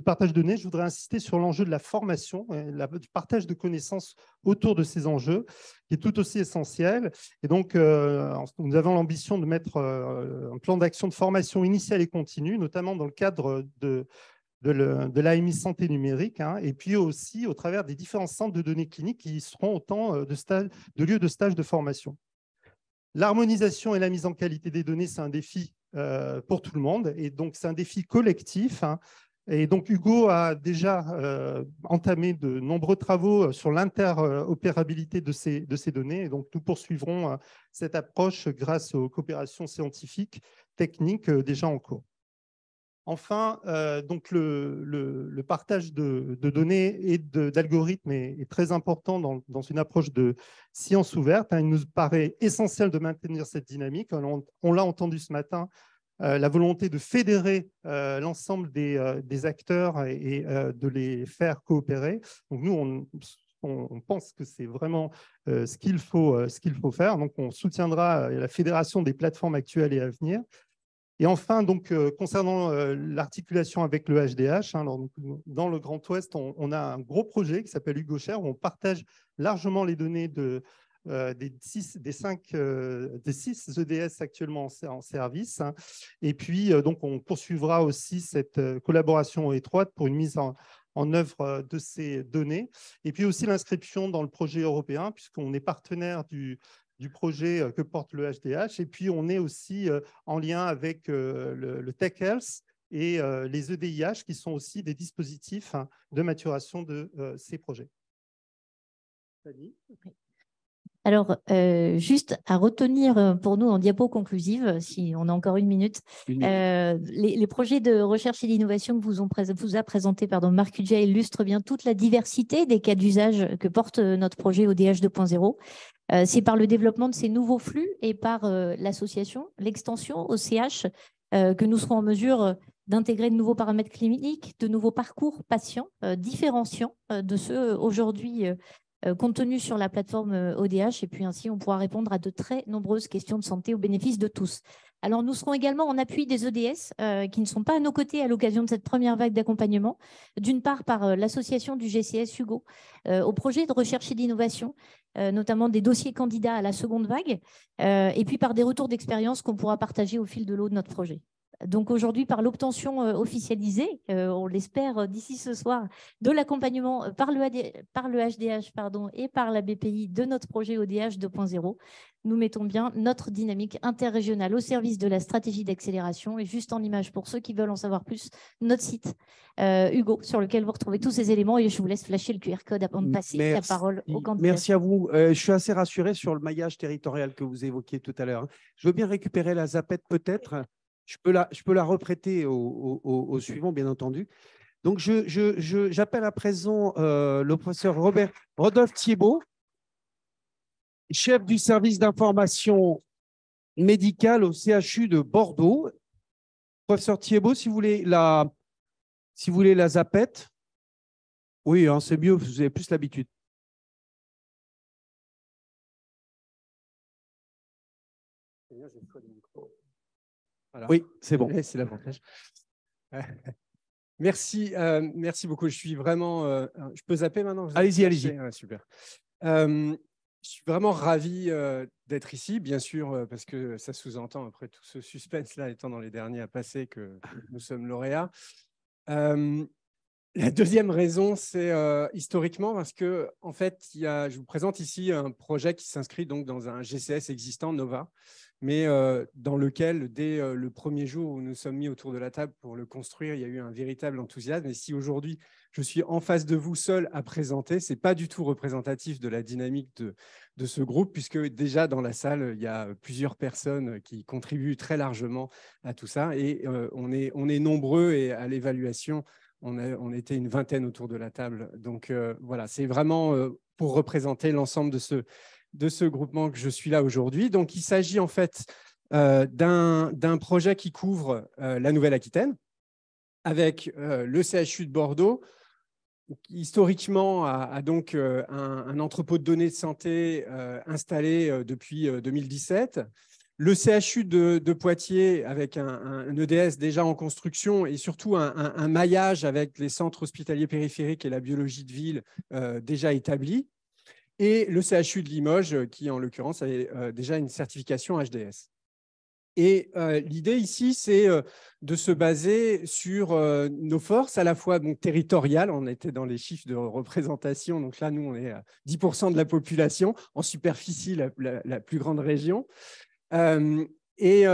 partage de données, je voudrais insister sur l'enjeu de la formation, du partage de connaissances autour de ces enjeux, qui est tout aussi essentiel. Et donc, nous avons l'ambition de mettre un plan d'action de formation initiale et continue, notamment dans le cadre de l'AMI Santé numérique, et puis aussi au travers des différents centres de données cliniques qui seront autant de lieux de stage de formation. L'harmonisation et la mise en qualité des données, c'est un défi pour tout le monde, et donc c'est un défi collectif. Et donc, Hugo a déjà entamé de nombreux travaux sur l'interopérabilité de ces données. Et donc, nous poursuivrons cette approche grâce aux coopérations scientifiques, techniques déjà en cours. Enfin, donc le partage de données et d'algorithmes est très important dans une approche de science ouverte. Il nous paraît essentiel de maintenir cette dynamique. On l'a entendu ce matin, la volonté de fédérer l'ensemble des acteurs et de les faire coopérer. Donc nous, on pense que c'est vraiment ce qu'il faut faire. Donc on soutiendra la fédération des plateformes actuelles et à venir. Et enfin, donc, concernant l'articulation avec le HDH, dans le Grand Ouest, on a un gros projet qui s'appelle HugoShare, où on partage largement les données des 6 EDS actuellement en service. Et puis, donc, on poursuivra aussi cette collaboration étroite pour une mise en œuvre de ces données. Et puis aussi l'inscription dans le projet européen, puisqu'on est partenaire du du projet que porte le HDH. Et puis, on est aussi en lien avec le Tech Health et les EDIH, qui sont aussi des dispositifs de maturation de ces projets. Alors, juste à retenir pour nous en diapo conclusive, si on a encore une minute, les projets de recherche et d'innovation que vous a présenté Marc Udja illustrent bien toute la diversité des cas d'usage que porte notre projet ODH 2.0. C'est par le développement de ces nouveaux flux et par l'association, l'extension au CH, que nous serons en mesure d'intégrer de nouveaux paramètres cliniques, de nouveaux parcours patients différenciants de ceux aujourd'hui contenus sur la plateforme ODH. Et puis ainsi, on pourra répondre à de très nombreuses questions de santé au bénéfice de tous. Alors, nous serons également en appui des EDS qui ne sont pas à nos côtés à l'occasion de cette première vague d'accompagnement. D'une part, par l'association du GCS Hugo au projet de recherche et d'innovation, notamment des dossiers candidats à la seconde vague, et puis par des retours d'expérience qu'on pourra partager au fil de l'eau de notre projet. Donc aujourd'hui, par l'obtention officialisée, on l'espère d'ici ce soir, de l'accompagnement par le HDH et par la BPI de notre projet ODH 2.0, nous mettons bien notre dynamique interrégionale au service de la stratégie d'accélération. Et juste en image, pour ceux qui veulent en savoir plus, notre site Hugo, sur lequel vous retrouvez tous ces éléments. Et je vous laisse flasher le QR code avant de passer la parole au candidat. Merci à vous. Je suis assez rassuré sur le maillage territorial que vous évoquiez tout à l'heure. Je veux bien récupérer la zapette peut-être. Je peux la reprêter au suivant, bien entendu. Donc, j'appelle à présent le professeur Rodolphe Thiebaud, chef du service d'information médicale au CHU de Bordeaux. Professeur Thiebaud, si vous voulez la zapette. Oui, hein, c'est mieux, vous avez plus l'habitude. Voilà. Oui, c'est bon. C'est l'avantage. Merci beaucoup. Je suis vraiment. Je peux zapper maintenant? Allez-y, allez-y. Super. Je suis vraiment ravi d'être ici, bien sûr, parce que ça sous-entend, après tout ce suspense-là, étant dans les derniers à passer, que nous sommes lauréats. La deuxième raison, c'est historiquement, parce que, en fait, je vous présente ici un projet qui s'inscrit donc dans un GCS existant, Nova, mais dans lequel, dès le premier jour où nous sommes mis autour de la table pour le construire, il y a eu un véritable enthousiasme. Et si aujourd'hui, je suis en face de vous seul à présenter, ce n'est pas du tout représentatif de la dynamique de ce groupe, puisque déjà dans la salle, il y a plusieurs personnes qui contribuent très largement à tout ça. Et on est nombreux, et à l'évaluation, on était une vingtaine autour de la table. Donc voilà, c'est vraiment pour représenter l'ensemble de ce groupement que je suis là aujourd'hui. Donc, il s'agit en fait d'un projet qui couvre la Nouvelle-Aquitaine avec le CHU de Bordeaux, qui historiquement a donc un entrepôt de données de santé installé depuis 2017. Le CHU de Poitiers avec un EDS déjà en construction et surtout un maillage avec les centres hospitaliers périphériques et la biologie de ville déjà établis. Et le CHU de Limoges, qui en l'occurrence avait déjà une certification HDS. Et l'idée ici, c'est de se baser sur nos forces, à la fois donc, territoriales, on était dans les chiffres de représentation, donc là, nous, on est à 10% de la population, en superficie, la plus grande région. Et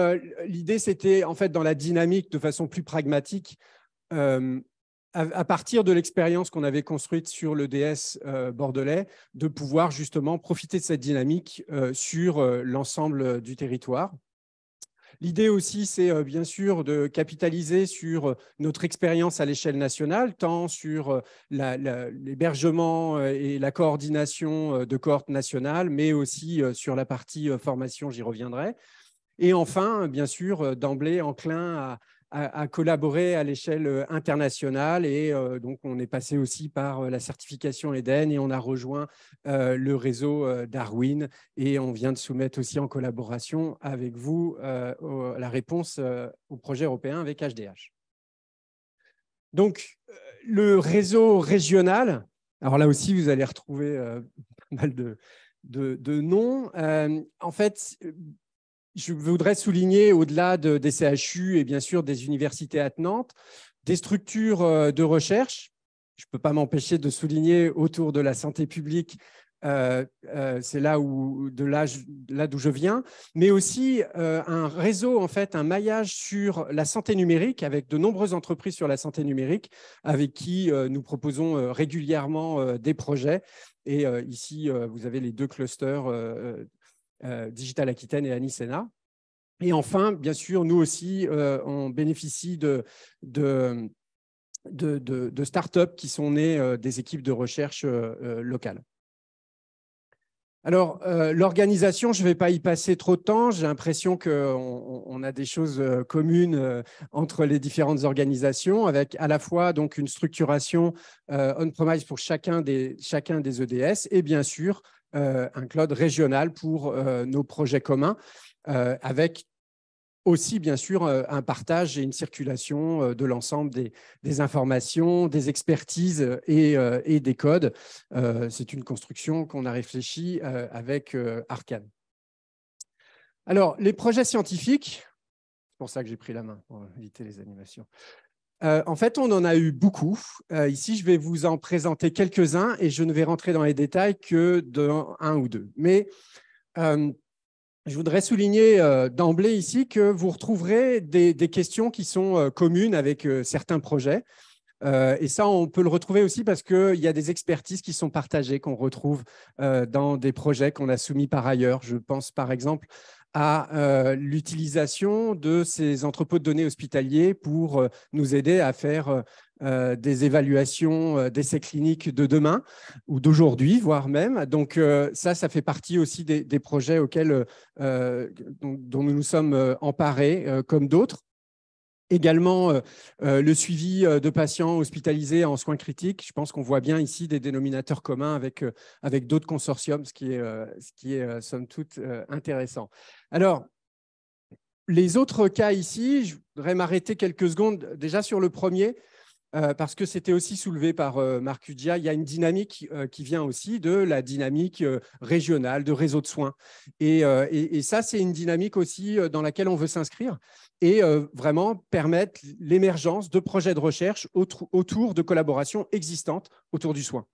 l'idée, c'était, en fait, dans la dynamique, de façon plus pragmatique, à partir de l'expérience qu'on avait construite sur l'EDS bordelais, de pouvoir justement profiter de cette dynamique sur l'ensemble du territoire. L'idée aussi, c'est bien sûr de capitaliser sur notre expérience à l'échelle nationale, tant sur l'hébergement et la coordination de cohortes nationales, mais aussi sur la partie formation, j'y reviendrai. Et enfin, bien sûr, d'emblée enclin à collaborer à l'échelle internationale. Et donc, on est passé aussi par la certification Eden et on a rejoint le réseau Darwin. Et on vient de soumettre aussi en collaboration avec vous la réponse au projet européen avec HDH. Donc, le réseau régional, alors là aussi, vous allez retrouver pas mal de noms. En fait, je voudrais souligner, au-delà des CHU et bien sûr des universités attenantes, des structures de recherche. Je ne peux pas m'empêcher de souligner autour de la santé publique c'est là d'où je viens, mais aussi un réseau, en fait, un maillage sur la santé numérique avec de nombreuses entreprises sur la santé numérique avec qui nous proposons régulièrement des projets. Et ici, vous avez les 2 clusters, Digital Aquitaine et Anicena. Et enfin, bien sûr, nous aussi, on bénéficie de startups qui sont nées des équipes de recherche locales. Alors, l'organisation, je ne vais pas y passer trop de temps. J'ai l'impression qu'on a des choses communes entre les différentes organisations, avec à la fois donc, une structuration on-premise pour chacun des EDS et bien sûr un cloud régional pour nos projets communs, avec aussi, bien sûr, un partage et une circulation de l'ensemble des informations, des expertises et des codes. C'est une construction qu'on a réfléchie avec Arcane. Alors, les projets scientifiques, c'est pour ça que j'ai pris la main, pour éviter les animations. En fait, on en a eu beaucoup. Ici, je vais vous en présenter quelques-uns et je ne vais rentrer dans les détails que d'un ou deux. Mais je voudrais souligner d'emblée ici que vous retrouverez des questions qui sont communes avec certains projets. Et ça, on peut le retrouver aussi parce qu'il y a des expertises qui sont partagées, qu'on retrouve dans des projets qu'on a soumis par ailleurs. Je pense par exemple à l'utilisation de ces entrepôts de données hospitaliers pour nous aider à faire des évaluations d'essais cliniques de demain ou d'aujourd'hui, voire même. Donc ça fait partie aussi des projets auxquels, dont nous nous sommes emparés, comme d'autres. Également, le suivi de patients hospitalisés en soins critiques. Je pense qu'on voit bien ici des dénominateurs communs avec d'autres consortiums, ce qui est somme toute intéressant. Alors, les autres cas ici, je voudrais m'arrêter quelques secondes déjà sur le premier, parce que c'était aussi soulevé par Marc Udia. Il y a une dynamique qui vient aussi de la dynamique régionale, de réseau de soins. Et ça, c'est une dynamique aussi dans laquelle on veut s'inscrire et vraiment permettre l'émergence de projets de recherche autour de collaborations existantes autour du soin.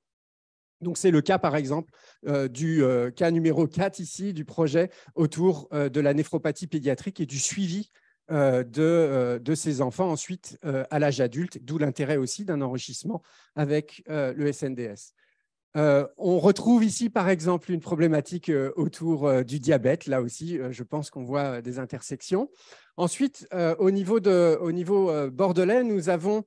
Donc, c'est le cas, par exemple, du cas numéro 4 ici, du projet autour de la néphropathie pédiatrique et du suivi de ces enfants ensuite à l'âge adulte, d'où l'intérêt aussi d'un enrichissement avec le SNDS. On retrouve ici, par exemple, une problématique autour du diabète. Là aussi, je pense qu'on voit des intersections. Ensuite, au niveau bordelais, nous avons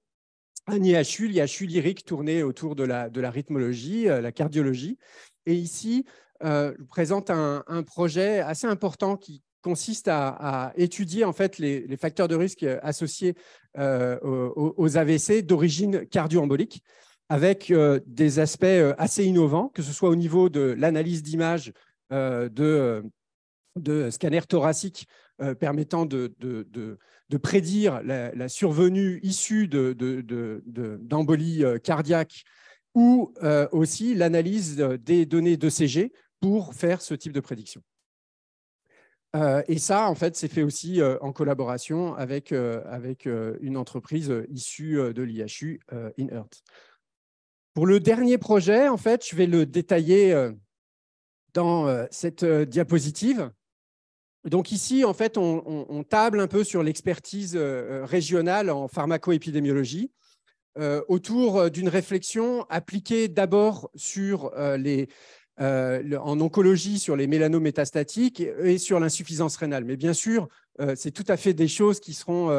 un IHU, l'IHU lyrique tourné autour de la rythmologie, la cardiologie. Et ici, je vous présente un projet assez important qui consiste à étudier en fait les facteurs de risque associés aux AVC d'origine cardio-embolique, avec des aspects assez innovants, que ce soit au niveau de l'analyse d'images de scanners thoraciques permettant de prédire la survenue issue d'embolies cardiaques, ou aussi l'analyse des données d'ECG pour faire ce type de prédiction. Et ça, en fait, c'est fait aussi en collaboration avec une entreprise issue de l'IHU, InEarth. Pour le dernier projet, en fait, je vais le détailler dans cette diapositive. Donc ici, en fait, on table un peu sur l'expertise régionale en pharmacoépidémiologie autour d'une réflexion appliquée d'abord sur en oncologie sur les mélanomes métastatiques et sur l'insuffisance rénale. Mais bien sûr, c'est tout à fait des choses qui sont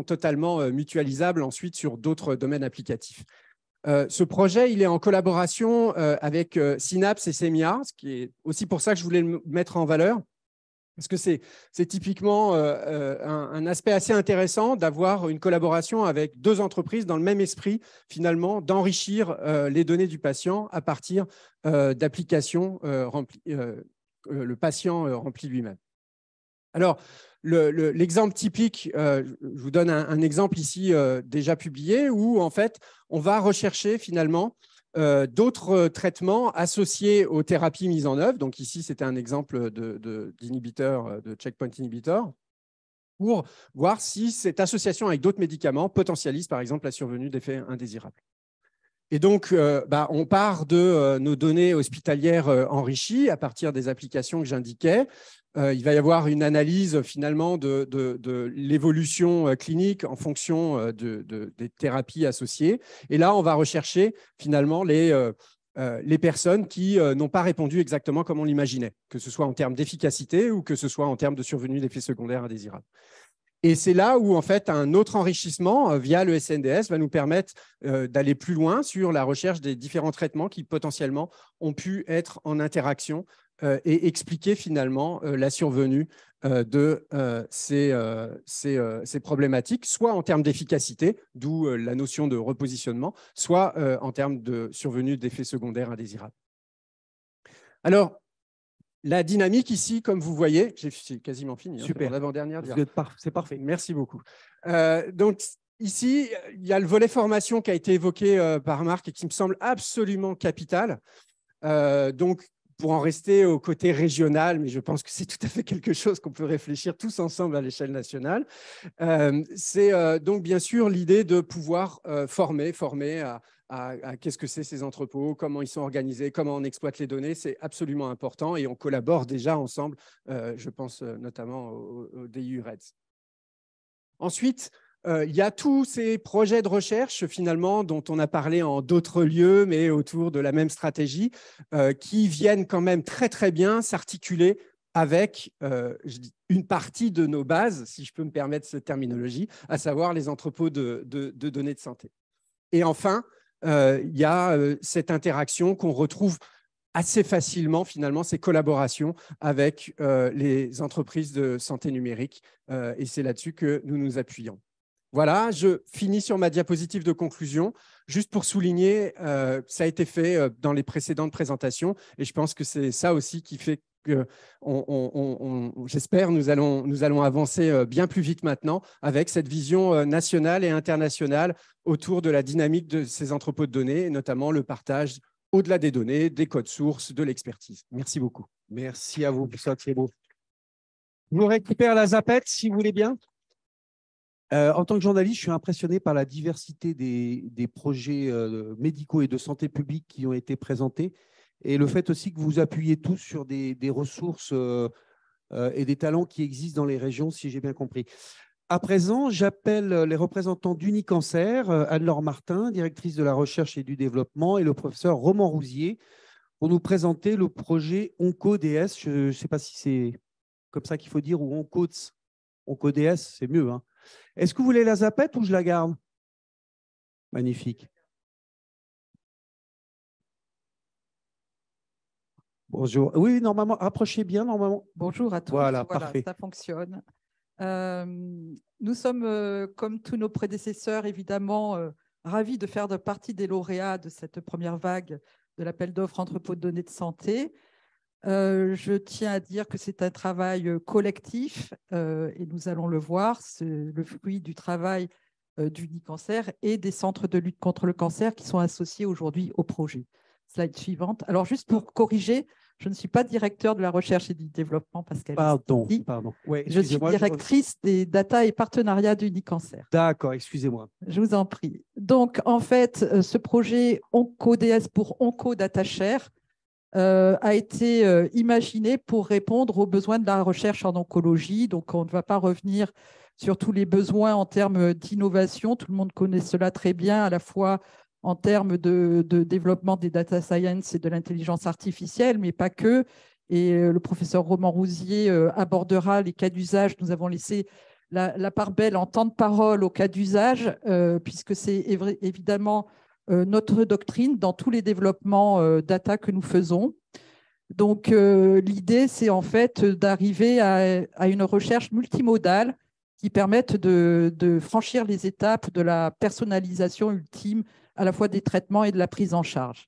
totalement mutualisables ensuite sur d'autres domaines applicatifs. Ce projet, il est en collaboration avec Synapse et Semia, ce qui est aussi pour ça que je voulais le mettre en valeur. Parce que c'est typiquement un aspect assez intéressant d'avoir une collaboration avec deux entreprises dans le même esprit, finalement, d'enrichir les données du patient à partir d'applications le patient remplit lui-même. Alors, l'exemple typique, je vous donne un exemple ici déjà publié où, en fait, on va rechercher finalement d'autres traitements associés aux thérapies mises en œuvre. Donc ici, c'était un exemple d'inhibiteur, de checkpoint inhibitor, pour voir si cette association avec d'autres médicaments potentialise, par exemple, la survenue d'effets indésirables. Et donc, on part de nos données hospitalières enrichies à partir des applications que j'indiquais. Il va y avoir une analyse finalement de l'évolution clinique en fonction des thérapies associées. Et là, on va rechercher finalement les personnes qui n'ont pas répondu exactement comme on l'imaginait, que ce soit en termes d'efficacité ou que ce soit en termes de survenue d'effets secondaires indésirables. Et c'est là où, en fait, un autre enrichissement via le SNDS va nous permettre d'aller plus loin sur la recherche des différents traitements qui potentiellement ont pu être en interaction et expliquer finalement la survenue de ces problématiques, soit en termes d'efficacité, d'où la notion de repositionnement, soit en termes de survenue d'effets secondaires indésirables. Alors, la dynamique ici, comme vous voyez, j'ai quasiment fini. Super. L'avant-dernière. C'est parfait. Merci beaucoup. Donc, ici, il y a le volet formation qui a été évoqué par Marc et qui me semble absolument capital. Donc, pour en rester au côté régional, mais je pense que c'est tout à fait quelque chose qu'on peut réfléchir tous ensemble à l'échelle nationale, c'est donc bien sûr l'idée de pouvoir former à qu'est-ce que c'est ces entrepôts, comment ils sont organisés, comment on exploite les données, c'est absolument important et on collabore déjà ensemble, je pense notamment au DIU-REDS. Ensuite, il y a tous ces projets de recherche finalement dont on a parlé en d'autres lieux, mais autour de la même stratégie, qui viennent quand même très très bien s'articuler avec une partie de nos bases, si je peux me permettre cette terminologie, à savoir les entrepôts de données de santé. Et enfin, il y a cette interaction qu'on retrouve assez facilement, finalement, ces collaborations avec les entreprises de santé numérique. Et c'est là-dessus que nous nous appuyons. Voilà, je finis sur ma diapositive de conclusion. Juste pour souligner, ça a été fait dans les précédentes présentations et je pense que c'est ça aussi qui fait que, j'espère, nous allons avancer bien plus vite maintenant avec cette vision nationale et internationale autour de la dynamique de ces entrepôts de données, et notamment le partage au-delà des données, des codes sources, de l'expertise. Merci beaucoup. Merci à vous pour ça, c'est beau. Je vous récupère la zapette, si vous voulez bien. En tant que journaliste, je suis impressionné par la diversité des projets médicaux et de santé publique qui ont été présentés et le fait aussi que vous appuyez tous sur des ressources et des talents qui existent dans les régions, si j'ai bien compris. À présent, j'appelle les représentants d'Unicancer, Anne-Laure Martin, directrice de la recherche et du développement, et le professeur Roman Rousier pour nous présenter le projet OncoDS. Je ne sais pas si c'est comme ça qu'il faut dire, ou OncoDS, c'est mieux, hein. Est-ce que vous voulez la zapette ou je la garde? Magnifique. Bonjour. Oui, normalement, rapprochez bien, normalement. Bonjour à tous. Voilà, parfait. Ça fonctionne. Nous sommes, comme tous nos prédécesseurs, évidemment, ravis de faire partie des lauréats de cette première vague de l'appel d'offres entrepôt de données de santé. Je tiens à dire que c'est un travail collectif et nous allons le voir, c'est le fruit du travail d'Unicancer et des centres de lutte contre le cancer qui sont associés aujourd'hui au projet. Slide suivante. Alors, juste pour corriger, je ne suis pas directeur de la recherche et du développement, Pascal. Pardon. Ouais, je suis directrice des data et partenariats d'Unicancer. D'accord, excusez-moi. Je vous en prie. Donc, en fait, ce projet OncoDS pour OncoDataShare a été imaginé pour répondre aux besoins de la recherche en oncologie. Donc, on ne va pas revenir sur tous les besoins en termes d'innovation. Tout le monde connaît cela très bien, à la fois en termes de développement des data science et de l'intelligence artificielle, mais pas que. Et le professeur Roman Rousier abordera les cas d'usage. Nous avons laissé la part belle en temps de parole aux cas d'usage, puisque c'est évidemment notre doctrine dans tous les développements data que nous faisons. Donc, l'idée, c'est en fait d'arriver à une recherche multimodale qui permette de franchir les étapes de la personnalisation ultime à la fois des traitements et de la prise en charge.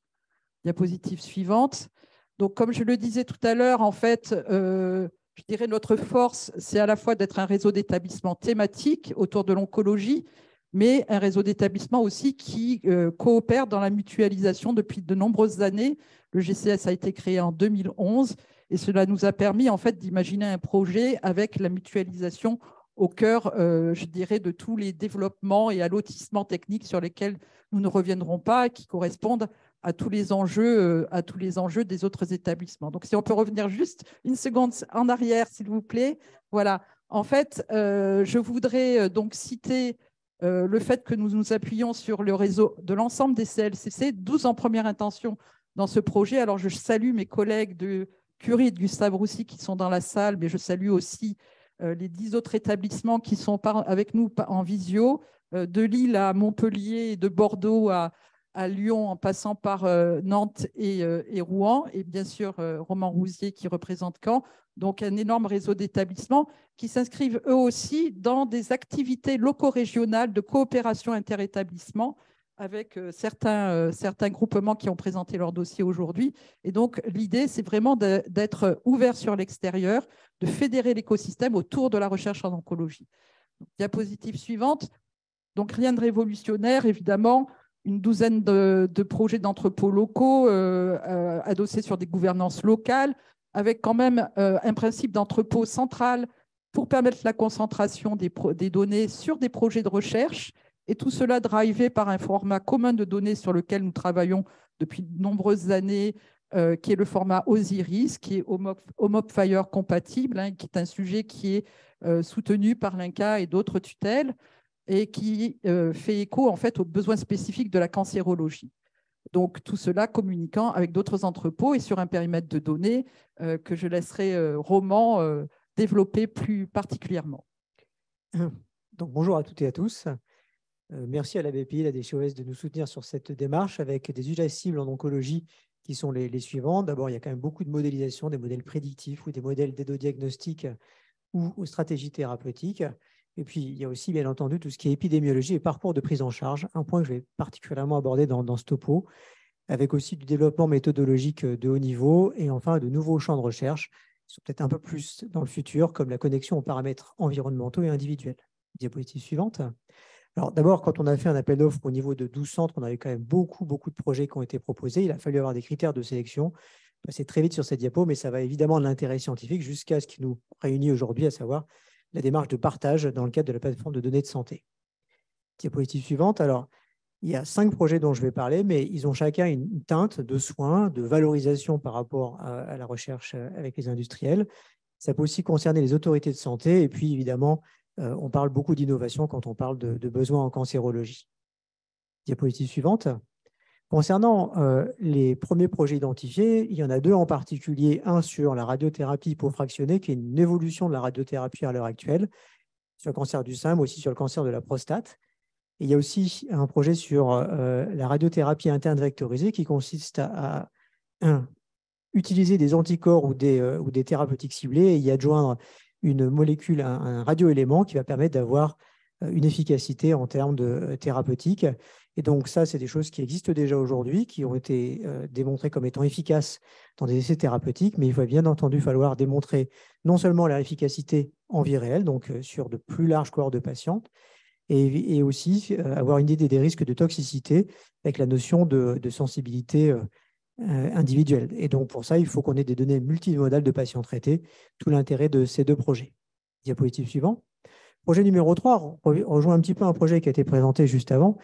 Diapositive suivante. Donc, comme je le disais tout à l'heure, en fait, je dirais notre force, c'est à la fois d'être un réseau d'établissements thématiques autour de l'oncologie, mais un réseau d'établissements aussi qui coopère dans la mutualisation depuis de nombreuses années. Le GCS a été créé en 2011 et cela nous a permis en fait d'imaginer un projet avec la mutualisation au cœur, je dirais, de tous les développements et allotissements techniques sur lesquels nous ne reviendrons pas et qui correspondent à tous les enjeux des autres établissements. Donc, si on peut revenir juste une seconde en arrière, s'il vous plaît. Voilà. En fait, je voudrais donc citer le fait que nous nous appuyons sur le réseau de l'ensemble des CLCC, 12 en première intention dans ce projet. Alors, je salue mes collègues de Curie et de Gustave Roussy qui sont dans la salle, mais je salue aussi les 10 autres établissements qui sont avec nous en visio, de Lille à Montpellier et de Bordeaux à Lyon, en passant par Nantes et Rouen, et bien sûr Roman Rousier qui représente Caen. Donc un énorme réseau d'établissements qui s'inscrivent eux aussi dans des activités loco-régionales de coopération interétablissement avec certains groupements qui ont présenté leur dossier aujourd'hui. Et donc l'idée, c'est vraiment d'être ouvert sur l'extérieur, de fédérer l'écosystème autour de la recherche en oncologie. Donc, diapositive suivante. Donc rien de révolutionnaire, évidemment. Une douzaine de projets d'entrepôts locaux adossés sur des gouvernances locales, avec quand même un principe d'entrepôt central pour permettre la concentration des données sur des projets de recherche, et tout cela drivé par un format commun de données sur lequel nous travaillons depuis de nombreuses années, qui est le format OSIRIS, qui est HomeOpFire compatible, hein, qui est un sujet qui est soutenu par l'INCa et d'autres tutelles, et qui fait écho en fait aux besoins spécifiques de la cancérologie. Donc tout cela communiquant avec d'autres entrepôts et sur un périmètre de données que je laisserai Roman développer plus particulièrement. Donc bonjour à toutes et à tous. Merci à la BPI, la DCOS de nous soutenir sur cette démarche avec des usages cibles en oncologie qui sont les suivants. D'abord, il y a quand même beaucoup de modélisation, des modèles prédictifs ou des modèles d'aidodiagnostic ou aux stratégies thérapeutiques. Et puis, il y a aussi, bien entendu, tout ce qui est épidémiologie et parcours de prise en charge, un point que je vais particulièrement aborder dans ce topo, avec aussi du développement méthodologique de haut niveau et enfin de nouveaux champs de recherche qui sont peut-être un peu plus dans le futur, comme la connexion aux paramètres environnementaux et individuels. Diapositive suivante. Alors d'abord, quand on a fait un appel d'offres au niveau de 12 centres, on avait quand même beaucoup de projets qui ont été proposés. Il a fallu avoir des critères de sélection. C'est très vite sur cette diapo, mais ça va évidemment de l'intérêt scientifique jusqu'à ce qui nous réunit aujourd'hui, à savoir la démarche de partage dans le cadre de la plateforme de données de santé. Diapositive suivante. Alors, il y a 5 projets dont je vais parler, mais ils ont chacun une teinte de soins, de valorisation par rapport à la recherche avec les industriels. Ça peut aussi concerner les autorités de santé. Et puis, évidemment, on parle beaucoup d'innovation quand on parle de besoins en cancérologie. Diapositive suivante. Concernant les premiers projets identifiés, il y en a 2 en particulier. Un sur la radiothérapie hypofractionnée, qui est une évolution de la radiothérapie à l'heure actuelle, sur le cancer du sein, mais aussi sur le cancer de la prostate. Et il y a aussi un projet sur la radiothérapie interne vectorisée, qui consiste à utiliser des anticorps ou des thérapeutiques ciblées et y adjoindre une molécule, un radioélément qui va permettre d'avoir une efficacité en termes de thérapeutique. Et donc ça, c'est des choses qui existent déjà aujourd'hui, qui ont été démontrées comme étant efficaces dans des essais thérapeutiques, mais il va bien entendu falloir démontrer non seulement leur efficacité en vie réelle, donc sur de plus larges cohortes de patients, et aussi avoir une idée des risques de toxicité avec la notion de sensibilité individuelle. Et donc pour ça, il faut qu'on ait des données multimodales de patients traités, tout l'intérêt de ces 2 projets. Diapositive suivant. Projet numéro 3 rejoint un petit peu un projet qui a été présenté juste avant,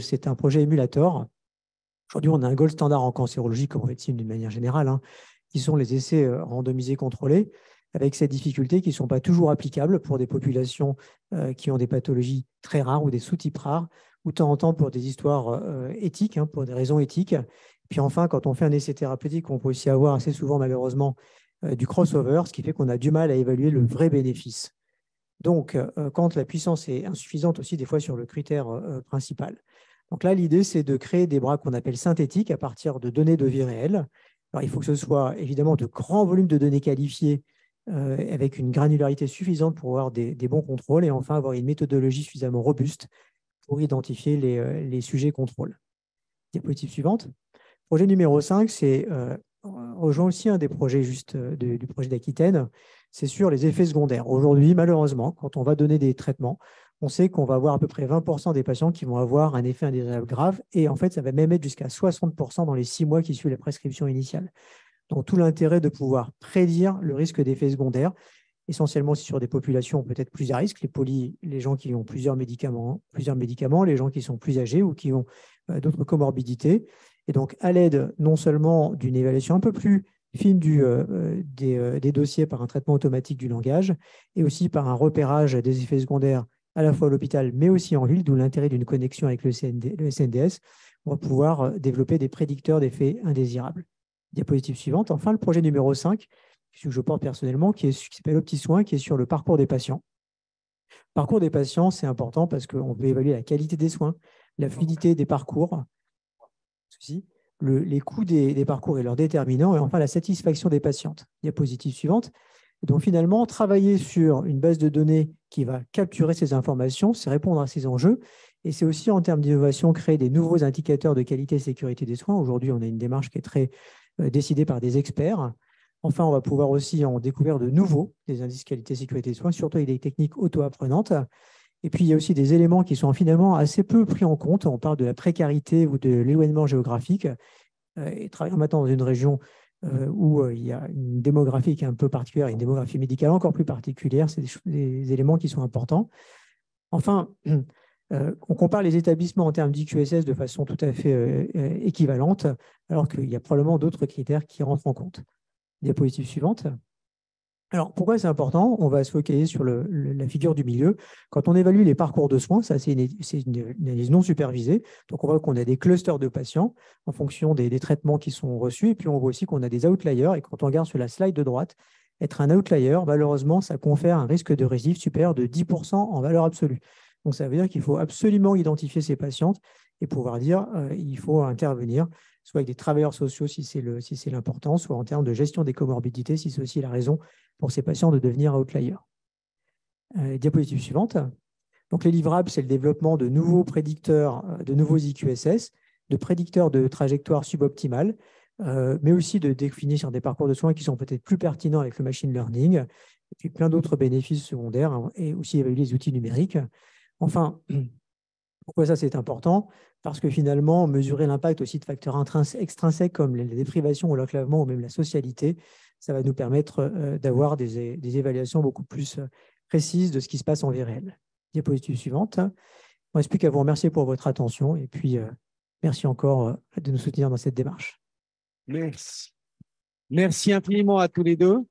c'est un projet émulator. Aujourd'hui, on a un gold standard en cancérologie, comme en médecine d'une manière générale, hein, qui sont les essais randomisés contrôlés, avec ces difficultés qui ne sont pas toujours applicables pour des populations qui ont des pathologies très rares ou des sous-types rares, ou de temps en temps pour des histoires éthiques, hein, pour des raisons éthiques. Puis enfin, quand on fait un essai thérapeutique, on peut aussi avoir assez souvent, malheureusement, du crossover, ce qui fait qu'on a du mal à évaluer le vrai bénéfice. Donc, quand la puissance est insuffisante aussi, des fois, sur le critère principal. Donc là, l'idée, c'est de créer des bras qu'on appelle synthétiques à partir de données de vie réelle. Alors, il faut que ce soit évidemment de grands volumes de données qualifiées avec une granularité suffisante pour avoir des bons contrôles et enfin avoir une méthodologie suffisamment robuste pour identifier les sujets contrôle. Diapositive suivante. Projet numéro 5, c'est rejoint aussi un des projets du projet d'Aquitaine, c'est sur les effets secondaires. Aujourd'hui, malheureusement, quand on va donner des traitements, on sait qu'on va avoir à peu près 20% des patients qui vont avoir un effet indésirable grave et en fait, ça va même être jusqu'à 60% dans les 6 mois qui suivent la prescription initiale. Donc, tout l'intérêt de pouvoir prédire le risque d'effets secondaires essentiellement aussi sur des populations peut-être plus à risque, les gens qui ont plusieurs médicaments, les gens qui sont plus âgés ou qui ont d'autres comorbidités. Et donc, à l'aide non seulement d'une évaluation un peu plus fine des dossiers par un traitement automatique du langage et aussi par un repérage des effets secondaires à la fois à l'hôpital, mais aussi en ville, d'où l'intérêt d'une connexion avec le SNDS, on va pouvoir développer des prédicteurs d'effets indésirables. Diapositive suivante. Enfin, le projet numéro 5, que je porte personnellement, qui s'appelle OptiSoin, qui est sur le parcours des patients. Le parcours des patients, c'est important parce qu'on peut évaluer la qualité des soins, la fluidité des parcours, les coûts des parcours et leurs déterminants, et enfin la satisfaction des patientes. Diapositive suivante. Et donc finalement, travailler sur une base de données qui va capturer ces informations, c'est répondre à ces enjeux. Et c'est aussi en termes d'innovation, créer des nouveaux indicateurs de qualité et sécurité des soins. Aujourd'hui, on a une démarche qui est très décidée par des experts. Enfin, on va pouvoir aussi en découvrir de nouveaux, des indices qualité et sécurité des soins, surtout avec des techniques auto-apprenantes. Et puis, il y a aussi des éléments qui sont finalement assez peu pris en compte. On parle de la précarité ou de l'éloignement géographique. Et travaillant maintenant dans une région où il y a une démographie qui est un peu particulière, une démographie médicale encore plus particulière, c'est des éléments qui sont importants. Enfin, on compare les établissements en termes d'IQSS de façon tout à fait équivalente, alors qu'il y a probablement d'autres critères qui rentrent en compte. Diapositive suivante. Alors, pourquoi c'est important? On va se focaliser sur la figure du milieu. Quand on évalue les parcours de soins, ça c'est une analyse non supervisée. Donc, on voit qu'on a des clusters de patients en fonction des traitements qui sont reçus. Et puis, on voit aussi qu'on a des outliers. Et quand on regarde sur la slide de droite, être un outlier, malheureusement, ça confère un risque de récidive supérieur de 10% en valeur absolue. Donc, ça veut dire qu'il faut absolument identifier ces patientes et pouvoir dire il faut intervenir, soit avec des travailleurs sociaux si c'est l'important, soit en termes de gestion des comorbidités si c'est aussi la raison pour ces patients de devenir outliers. Diapositive suivante. Donc, les livrables, c'est le développement de nouveaux prédicteurs, de nouveaux IQSS, de prédicteurs de trajectoires suboptimales, mais aussi de définir sur des parcours de soins qui sont peut-être plus pertinents avec le machine learning, et puis plein d'autres bénéfices secondaires, hein, et aussi évaluer les outils numériques. Enfin, pourquoi ça c'est important? Parce que finalement, mesurer l'impact aussi de facteurs extrinsèques comme les déprivations ou l'enclavement ou même la socialité, ça va nous permettre d'avoir des évaluations beaucoup plus précises de ce qui se passe en vie réelle. Diapositive suivante. Il ne me reste plus qu'à vous remercier pour votre attention et puis merci encore de nous soutenir dans cette démarche. Merci. Merci infiniment à tous les deux.